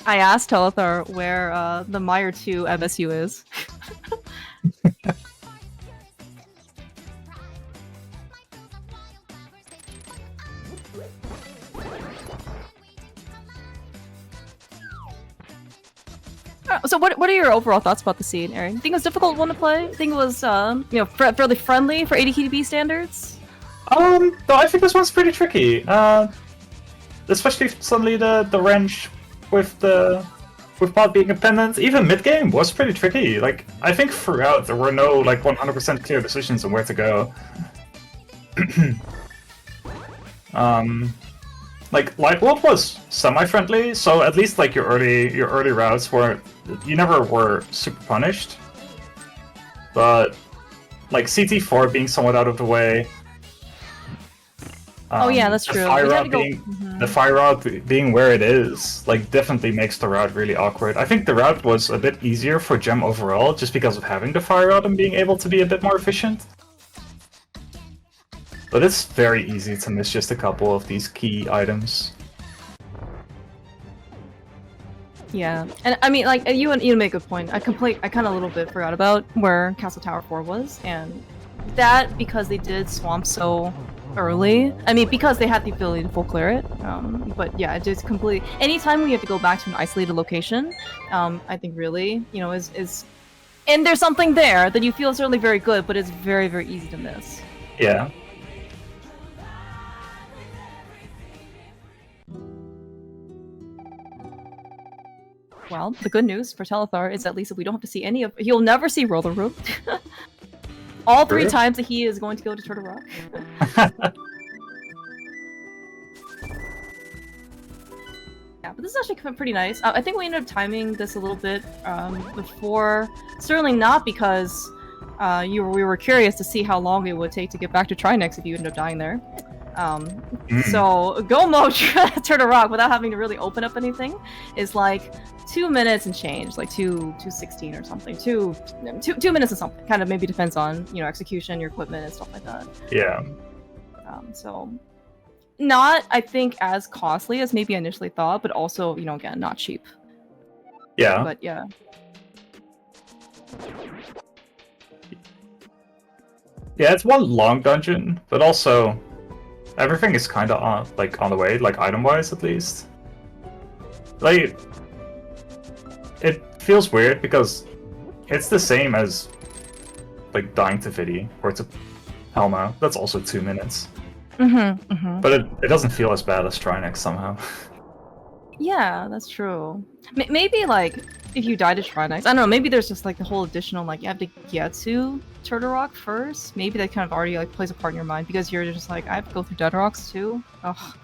I asked Telethar where the Meyer 2 MSU is. So what are your overall thoughts about the scene, Aaron? Think it was a difficult one to play? Think it was you know, fairly friendly for ADKDB standards? No, I think this one's pretty tricky. Especially suddenly the range with pot being a pendant, even mid game was pretty tricky. Like I think throughout there were no like 100% clear decisions on where to go. Like Light World was semi-friendly, so at least like your early routes were, you never were super punished. But like CT4 being somewhat out of the way. Oh yeah, that's true. The fire route being where it is, like definitely makes the route really awkward. I think the route was a bit easier for Gem overall, just because of having the fire route and being able to be a bit more efficient. But it's very easy to miss just a couple of these key items. Yeah, and I mean, like you make a good point. I kind of a little bit forgot about where Castle Tower 4 was, and that because they did swamp so early. I mean, because they had the ability to full clear it. But yeah, it just completely. Anytime we have to go back to an isolated location, I think really, you know, is and there's something there that you feel is certainly very good, but it's very, very easy to miss. Yeah. Well, the good news for Telethar is at least if we don't have to see any of, he'll never see Roller Room. All 3 times that he is going to go to Turtle Rock. Yeah, but this is actually pretty nice. I think we ended up timing this a little bit before, certainly not because we were curious to see how long it would take to get back to Trinex if you ended up dying there. So go mode Turtle Rock without having to really open up anything is like 2 minutes and change, like 2:16 or something. 2 minutes and something. Kind of maybe depends on, you know, execution, your equipment and stuff like that. Yeah. So not, I think, as costly as maybe I initially thought, but also, you know, again, not cheap. Yeah. But yeah. Yeah, it's one long dungeon, but also everything is kind of on the way, like item-wise at least. Like, it feels weird because it's the same as like dying to Vidi or to Helma. That's also 2 minutes. But it doesn't feel as bad as Trinex somehow. Yeah, that's true. Maybe like if you die to Trinex, I don't know. Maybe there's just like the whole additional like you have to get to Turtle Rock first. Maybe that kind of already like plays a part in your mind because you're just like I have to go through Dead Rocks too. Ugh.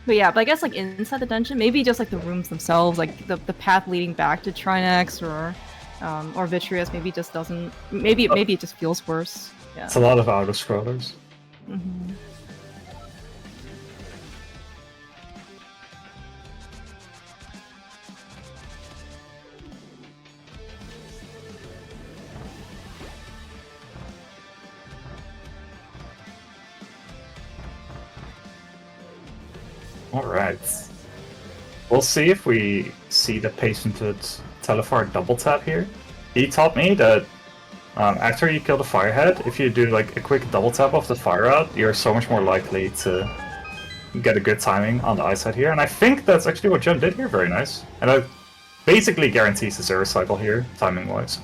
But yeah, but I guess like inside the dungeon, maybe just like the rooms themselves, like the path leading back to Trinex or Vitreous, maybe just doesn't. Maybe it just feels worse. Yeah. It's a lot of auto scrollers. Alright. We'll see if we see the patented Telethar double tap here. He taught me that after you kill the Firehead, if you do like a quick double tap off the fire out, you're so much more likely to get a good timing on the ice side here. And I think that's actually what Jen did here, very nice. And that basically guarantees a zero cycle here, timing wise.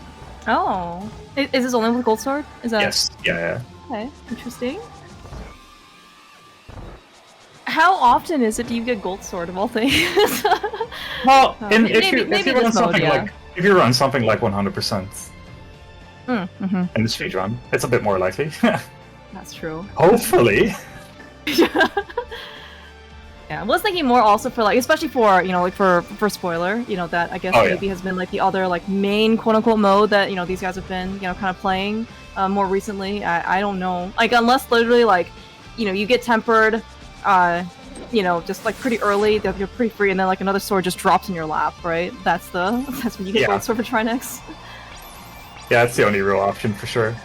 Oh. Is this only with Gold Sword? Is that... Yes, yeah. Okay, interesting. How often is it do you get gold sword of all things? Well, maybe if you run this mode, something yeah. like if you run something like 100% Mm-hmm. in the speedrun, it's a bit more likely. That's true. Hopefully. Yeah, I was thinking more also for like, especially for like for spoiler, that I guess maybe has been like the other like main quote unquote mode that these guys have been kind of playing more recently. I don't know, like unless literally like you get tempered, just like pretty early, that you're pretty free, and then like another sword just drops in your lap, right? That's when you get gold sword for Trinex. Yeah, that's the only real option for sure.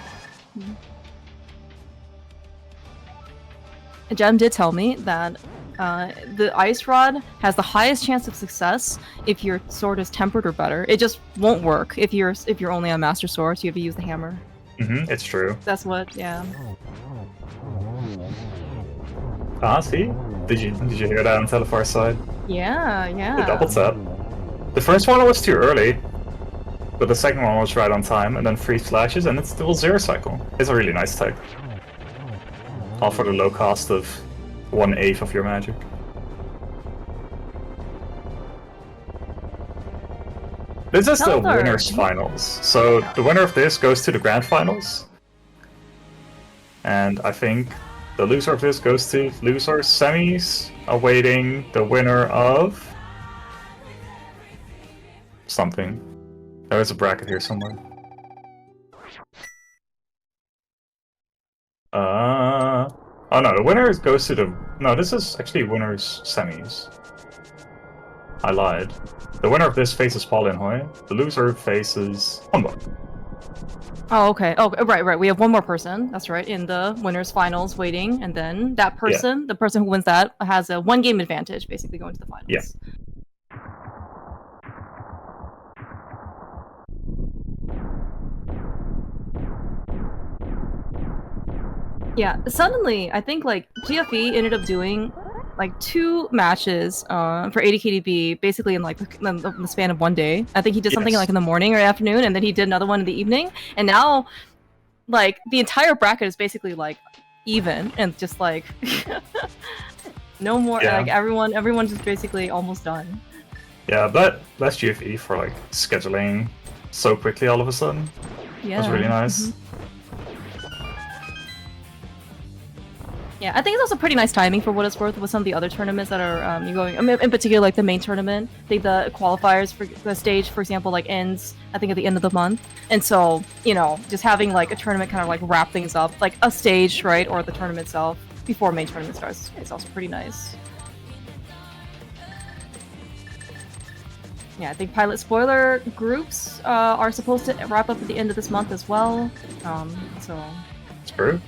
Jem did tell me that the ice rod has the highest chance of success if your sword is tempered or better. It just won't work if you're only on master sword, so you have to use the hammer. It's true. That's what, yeah. Ah, see? Did you hear that on Telethar side? Yeah. The double tap. The first one was too early, but the second one was right on time, and then 3 flashes, and it's still 0 cycle. It's a really nice tech. All for the low cost of 1/8 of your magic. This is the winners finals. So the winner of this goes to the grand finals. And I think the loser of this goes to loser semis, awaiting the winner of something. There is a bracket here somewhere. Oh no, the winner goes to the... No, this is actually winners semis. I lied. The winner of this faces paulinhoy. The loser faces Humbug. Oh, okay. Oh, right. We have one more person. That's right. In the winners finals waiting, and then that person, the person who wins that, has a 1 game advantage, basically going to the finals. Yeah. Yeah, suddenly, I think, like, GFE ended up doing, like, 2 matches for 80 KDB, basically in, like, the span of 1 day. I think he did something, like, in the morning or afternoon, and then he did another one in the evening, and now, like, the entire bracket is basically, like, even, and just, like, no more, like, everyone's just basically almost done. Yeah, but that's GFE for, like, scheduling so quickly all of a sudden. Yeah. It was really nice. Yeah, I think it's also pretty nice timing for what it's worth with some of the other tournaments that are going. I mean, in particular, like the main tournament. I think the qualifiers for the stage, for example, like ends I think at the end of the month, and so just having like a tournament kind of like wrap things up, like a stage, right, or the tournament itself before main tournament starts, is also pretty nice. Yeah, I think pilot spoiler groups are supposed to wrap up at the end of this month as well. So. It's true.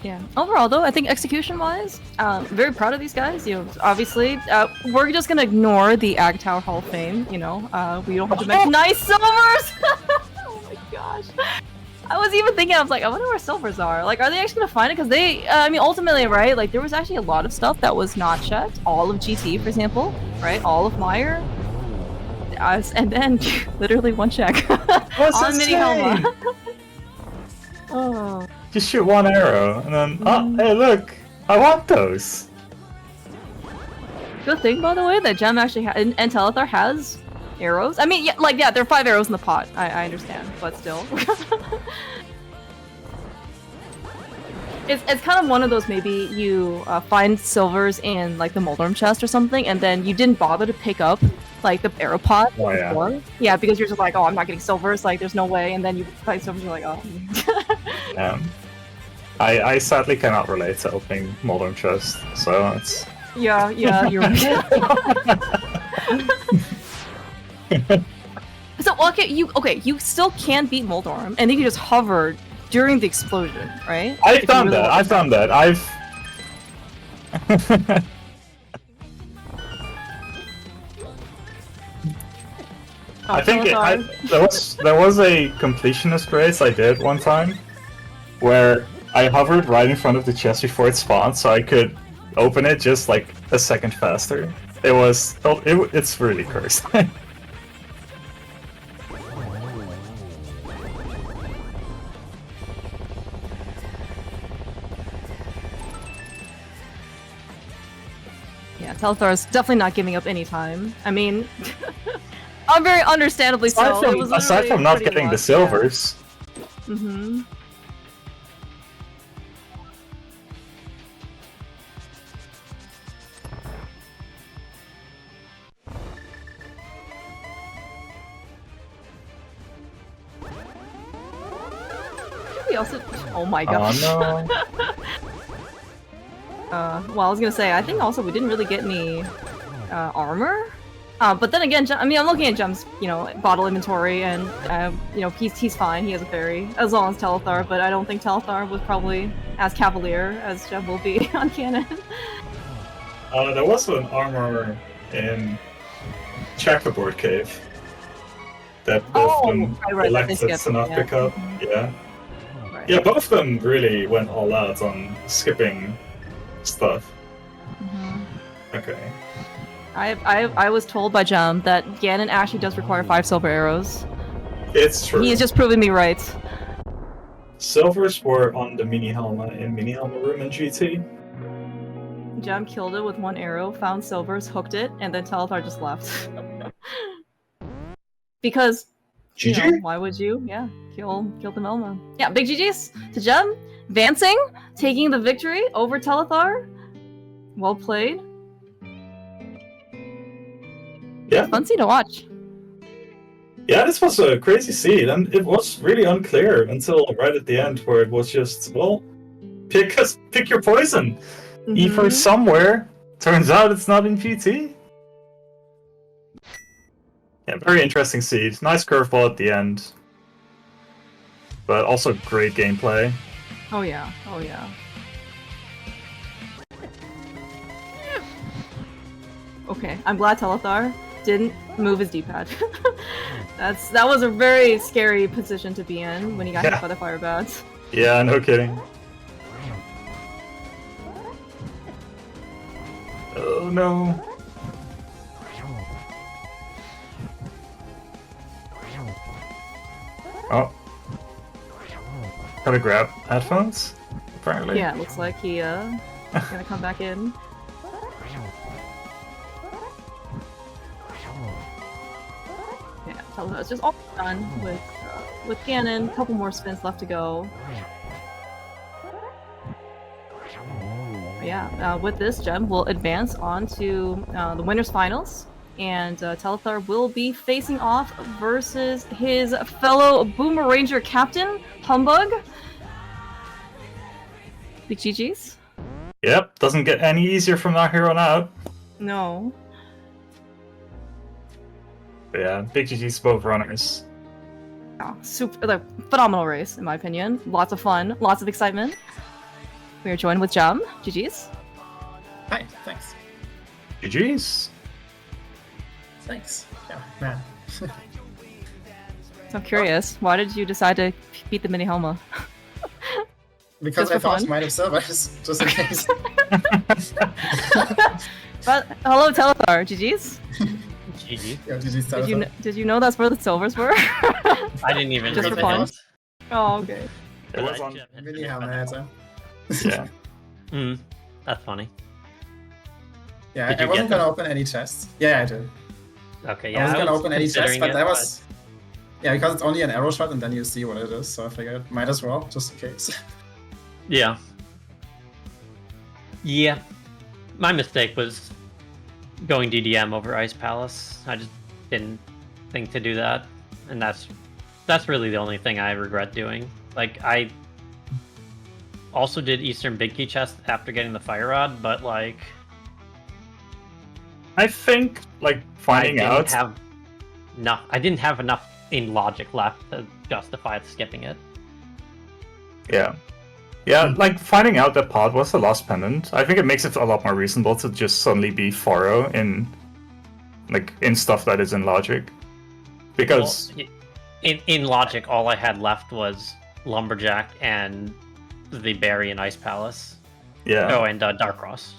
Yeah. Overall, though, I think execution-wise, very proud of these guys. Obviously, we're just gonna ignore the Ag Tower Hall of Fame. We don't have to mention nice silvers. Oh my gosh! I was even thinking, I was like, I wonder where silvers are. Like, are they actually gonna find it? Because they, I mean, ultimately, right? Like, there was actually a lot of stuff that was not checked. All of GT, for example, right? All of Meyer. And then literally 1 check on Mini Helma. Oh. Just shoot 1 arrow, and then, oh, hey, look! I want those! Good thing, by the way, that Gem actually and Telethar has arrows. I mean, yeah, there are 5 arrows in the pot. I understand, but still. It's kind of one of those, maybe you find silvers in, like, the Moldorm chest or something, and then you didn't bother to pick up, like, the arrow pot before. Yeah. Yeah, because you're just like, oh, I'm not getting silvers, like, there's no way, and then you find silvers, you're like, oh. I sadly cannot relate to opening Moldorm chest, so it's... Yeah, you're right. So, you still can beat Moldorm, and then you just hover during the explosion, right? I've done that. Oh, I think Telethar. there was a completionist race I did one time where I hovered right in front of the chest before it spawned, so I could open it just like a second faster. It's really cursed. Yeah, Telethar is definitely not giving up any time. I mean, I'm very understandably so. It was aside from not getting the silvers. Yeah. Mm-hmm. We also. Oh my gosh. Oh no. Well, I was gonna say, I think also we didn't really get any armor. But then again, I mean, I'm looking at Gem's, bottle inventory, and he's fine. He has a fairy, as long as Telethar. But I don't think Telethar was probably as cavalier as Gem will be on canon. There was an armor in Checkerboard Cave that both of them elected to not pick up. Yeah. Right. Yeah, both of them really went all out on skipping stuff. Okay. I was told by Gem that Ganon actually does require 5 silver arrows. It's true. He is just proving me right. Silvers were on the mini helmet in mini helmet room in GT. Gem killed it with 1 arrow, found silvers, hooked it, and then Telethar just left. Because, why would you? Yeah, kill the Melma. Yeah, big GG's to Gem. Vancing, taking the victory over Telethar. Well played. Yeah. Fun scene to watch. Yeah, this was a crazy scene, and it was really unclear until right at the end, where it was just, well, pick your poison. Either somewhere. Turns out it's not in GT. Yeah, very interesting seed. Nice curveball at the end. But also great gameplay. Oh yeah, oh yeah. Okay, I'm glad Telethar didn't move his D-pad. That was a very scary position to be in when he got hit by the fire bats. Yeah, no kidding. Oh no. Oh. Gotta grab headphones, apparently. Yeah, it looks like he gonna come back in. Yeah, Telethar just all done with Ganon. A couple more spins left to go. Yeah, with this, Gem will advance on to the winners finals, and Telethar will be facing off versus his fellow Boomeranger captain, Humbug. Big GG's. Yep, doesn't get any easier from now here on out. No. But yeah, big GG's both runners. Oh, phenomenal race, in my opinion. Lots of fun, lots of excitement. We are joined with Gem. GG's. Hi, thanks. GG's. Thanks. Yeah, man. So I'm curious, why did you decide to beat the mini Helma? Because I thought you might have silvers, just in case. But hello, Telethar. GG's. GG. Yeah, GG's Telethar. Did you know that's where the silvers were? I didn't even just for fun. Oh, okay. It was on mini helmet. Yeah. That's funny. Yeah, I wasn't gonna open any chests. Yeah, I did. Okay, yeah. I wasn't gonna open any chests, but that was... Yeah, because it's only an arrow shot and then you see what it is, so I figured might as well, just in case. Yeah. Yeah. My mistake was going DDM over Ice Palace. I just didn't think to do that. And that's really the only thing I regret doing. Like, I also did Eastern Big Key Chest after getting the Fire Rod, but like... I think, like, finding out... I didn't have enough in logic left to justify skipping it. Yeah. Yeah, like, finding out that Pod was the lost pendant, I think it makes it a lot more reasonable to just suddenly be Faro in stuff that is in logic. Because Well, in Logic, all I had left was Lumberjack and the Berry and Ice Palace. yeah, Oh, and Darkross.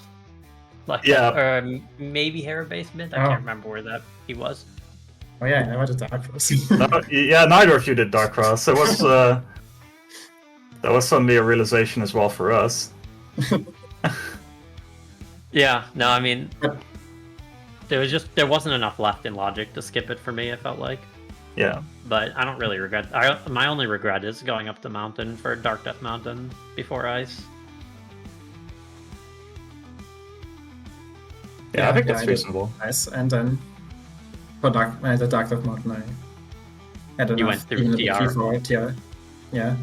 Like Yeah. or maybe Hera Basement. I Oh. can't remember where that he was. Oh yeah, I never did Darkross. yeah, neither of you did Darkross. It was that was suddenly a realization as well for us. Yeah, no, I mean, But- there wasn't enough left in Logic to skip it for me. I felt like, Yeah, but I don't really regret. My only regret is going up the mountain for Dark Death Mountain before Ice. yeah, I think yeah, that's I did. reasonable. Nice. And then for the Dark Death Mountain, I had enough. You went through even at the TR. key for it, yeah.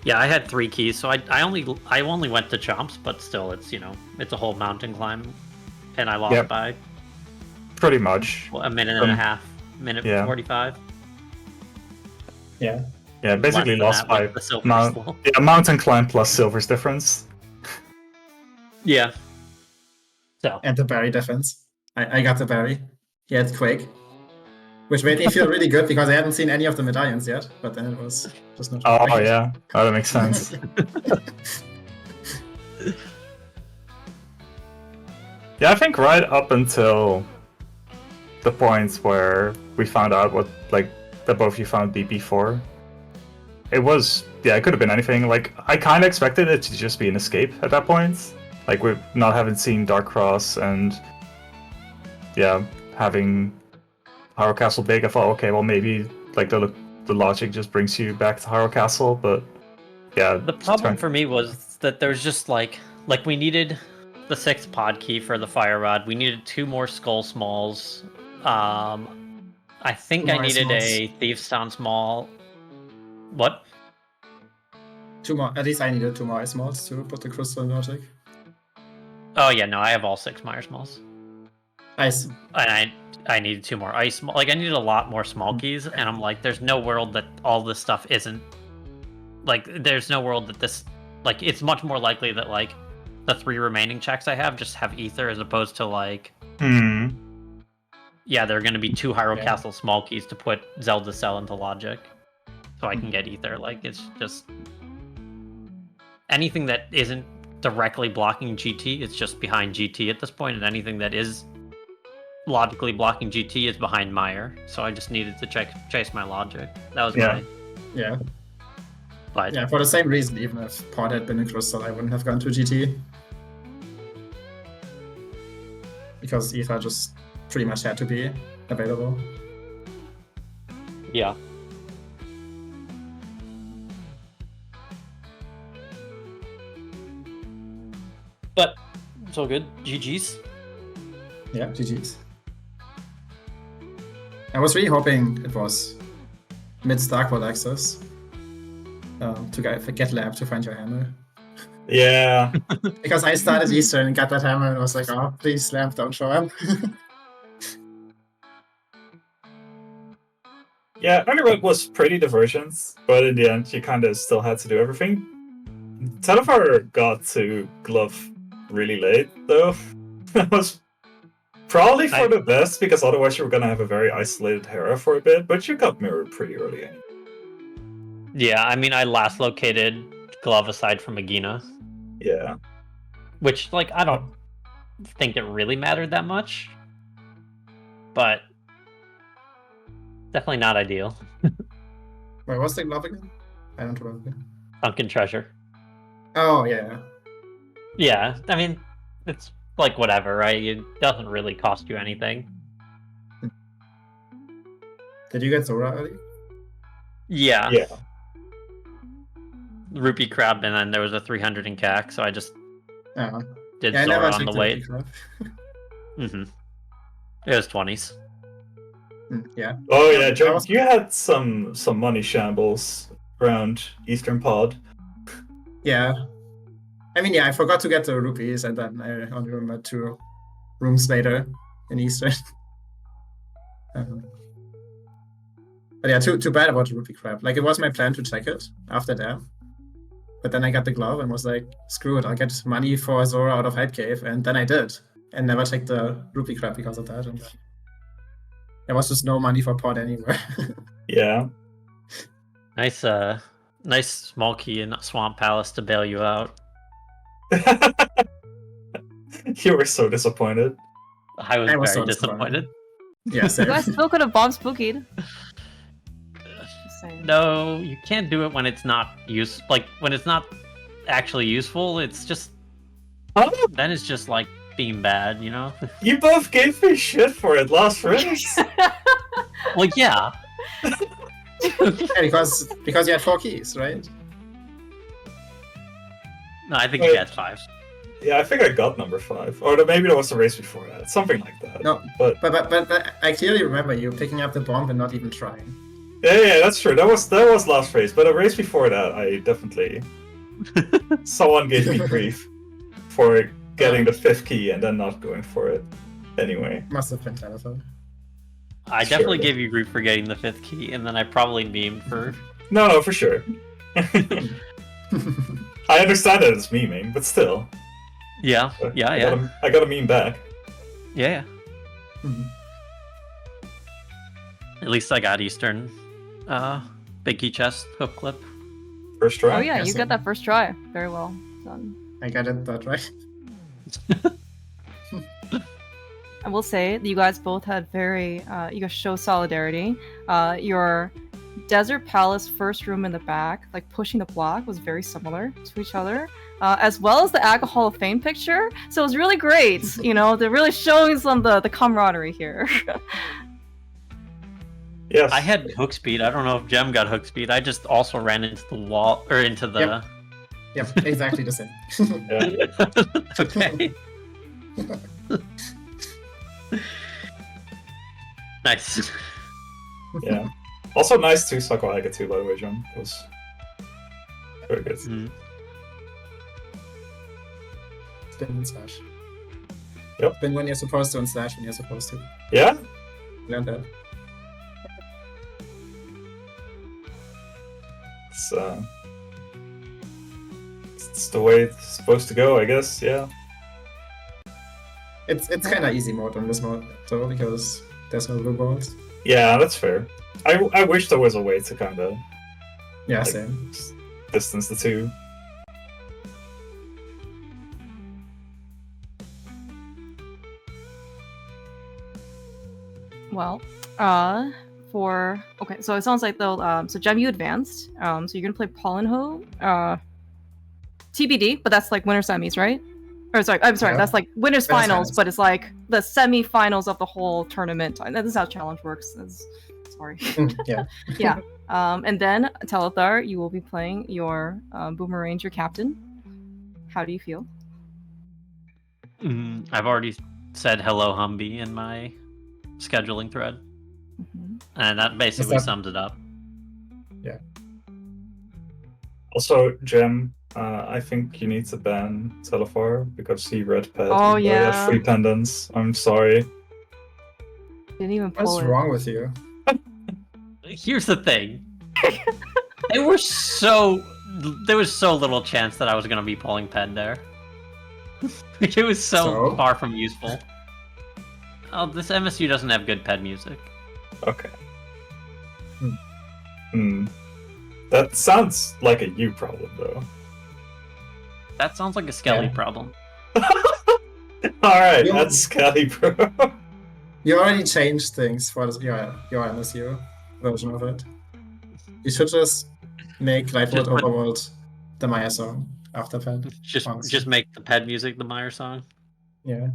Yeah. I had 3 keys, so I only went to Chomps, but still, it's it's a whole mountain climb, and I lost Yep. by Pretty much. a minute and a half, minute yeah. 45. Yeah. Yeah, basically Less lost than that by with the silver mount. slow. Yeah, mountain climb plus silver's difference. Yeah. So And the berry defense. I got the berry. He had Quake. Which made me feel really good because I hadn't seen any of the medallions yet, but then it was just not. Oh yeah, that makes sense. Yeah, I think right up until the points where we found out what that both of you found DP4, it was it could have been anything. Like I kind of expected it to just be an escape at that point. Like we not having seen Darkross and having Harrow Castle big. I thought, okay, well maybe like the logic just brings you back to Harrow Castle, but yeah. the problem for me was that there's just like we needed the 6th pod key for the Fire Rod. We needed 2 more Skull Smalls. I think 2 I more needed Smalls. a Thieves Town Small. What? 2 more. At least I needed 2 more ice malls to put the crystal in logic. Oh yeah, no, I have all 6 Meyer Smalls. Ice. And I needed 2 more ice. Like I needed a lot more small keys, and I'm like, there's no world that all this stuff isn't. Like, there's no world that this. Like, it's much more likely that like the 3 remaining checks I have just have ether as opposed to like. Yeah, there are going to be 2 Hyrule Castle small keys to put Zelda Cell into Logic, so I can get ether. Like, it's just anything that isn't directly blocking GT, it's just behind GT at this point, and anything that is logically blocking GT is behind Meyer. So I just needed to chase my Logic. That was my. Yeah. But Yeah, for the same reason, even if Port had been a crystal, I wouldn't have gone to GT. Because Ether just pretty much had to be available. yeah. But it's all good. GG's. Yeah, GG's. I was really hoping it was mid-Starkwood access to get Lab to find your hammer. Yeah. Because I started Eastern and got that hammer and was like, oh, please, Lamp, don't show him. Yeah, Underworld was pretty divergent, but in the end, you kind of still had to do everything. Telethar got to Glove really late, though. That was probably for the best, because otherwise you were gonna have a very isolated Hera for a bit, but you got mirrored pretty early anyway. Yeah, I mean, I last located Glove aside from Agina, Yeah. which, like, I don't think it really mattered that much, but definitely not ideal. Wait, what's the glove again? I don't remember. Sunken Treasure. Oh, yeah. Yeah, I mean, it's like whatever, right? It doesn't really cost you anything. Did you get Zora early? Yeah. Yeah. Rupee Crab, and then there was a 300 in CAC, so I just Oh. did Yeah, I never Zora on checked the wait. Crab. It was 20s. Yeah. Oh yeah, Joe, was- you had some money shambles around Eastern Pod. Yeah. I mean, yeah, I forgot to get the rupees, and then I only remembered 2 rooms later in Eastern. But yeah, too bad about the rupee crab. Like, it was my plan to check it after that. But then I got the glove and was like, screw it, I'll get money for Zora out of Hype Cave. And then I did. And never checked the rupee crab because of that. And There was just no money for pot anywhere. Yeah. Nice, nice small key in Swamp Palace to bail you out. You were so disappointed. I was I was very so disappointed. disappointed. Yeah, You same. guys still could have bomb spookied. Just saying. No, you can't do it when it's not when it's not actually useful. It's just Huh? then it's just like being bad, you know? You both gave me shit for it last race. Well, yeah. Yeah, because you had 4 keys, right? No, I think Wait. you had 5. Yeah, I think I got number 5. Or maybe there was a race before that. Something like that. No, But but I clearly remember you picking up the bomb and not even trying. yeah, that's true. That was last race. But a race before that, I definitely someone gave me grief for getting the 5th key and then not going for it. Anyway. Must have been Telethar. I Sure. definitely gave you grief for getting the 5th key, and then I probably memed for. No, for sure. I understand that it's memeing, but still. Yeah, yeah. I got a meme back. Yeah. Mhm. At least I got Eastern. Big key chest hook clip. First try. Oh yeah, you Yes, got that first try. Very well done. I got it that right. I will say that you guys both had you guys show solidarity. Your Desert Palace first room in the back, like pushing the block, was very similar to each other, as well as the Aga Hall of Fame picture. So it was really great. You know, they're really showing some of the camaraderie here. Yes. I had hook speed. I don't know if Jem got hook speed. I just also ran into the wall or into the. Yep, exactly the same. Yeah. Okay. Nice. Yeah. Also nice to Sako Aga too, by the way, John. It was very good. Mhm. Spin and slash. Yep. Spin when you're supposed to and slash when you're supposed to. Yeah? Learn that. It's the way it's supposed to go, I guess, yeah. It's kind of easy mode on this mode though because there's no blue balls. Yeah, that's fair. I wish there was a way to kind of Yeah, Like- same. distance the two. Well, okay, so it sounds like though, so Jem, you advanced. So you're gonna play paulinhoy, TBD, but that's like winter semis, right? Or sorry, I'm sorry, Yeah. that's like winners Winners finals, finals. but it's like the semi-finals of the whole tournament. This is how challenge works. Sorry. Yeah. Yeah. And then Telethar, you will be playing your Boomerang, your captain. How do you feel? I've already said hello, Humby, in my scheduling thread, Mhm. and that basically that- sums it up. Also, Jem, I think you need to ban Telethar because he red pet. Oh, even though he had yeah. 3 pendants. I'm sorry. Didn't even What's pull it. wrong with you? Here's the thing. There was so little chance that I was gonna be pulling Ped there. It was so So? far from useful. Oh, this MSU doesn't have good Ped music. Okay. That sounds like a you problem, though. That sounds like a Skelly Yeah. problem. Alright, Yeah. that's Skelly, bro. You already changed things for your MSU version of it. You should just make Lightwood Just put- Overworld the Maya song after Pad. Honestly. Just make the Ped music the Meyer song. Yeah.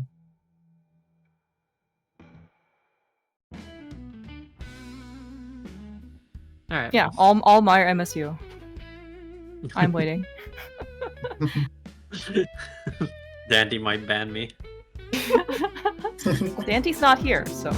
All right. Yeah, all Meyer MSU. I'm waiting. Dandy might ban me. Dante's not here, so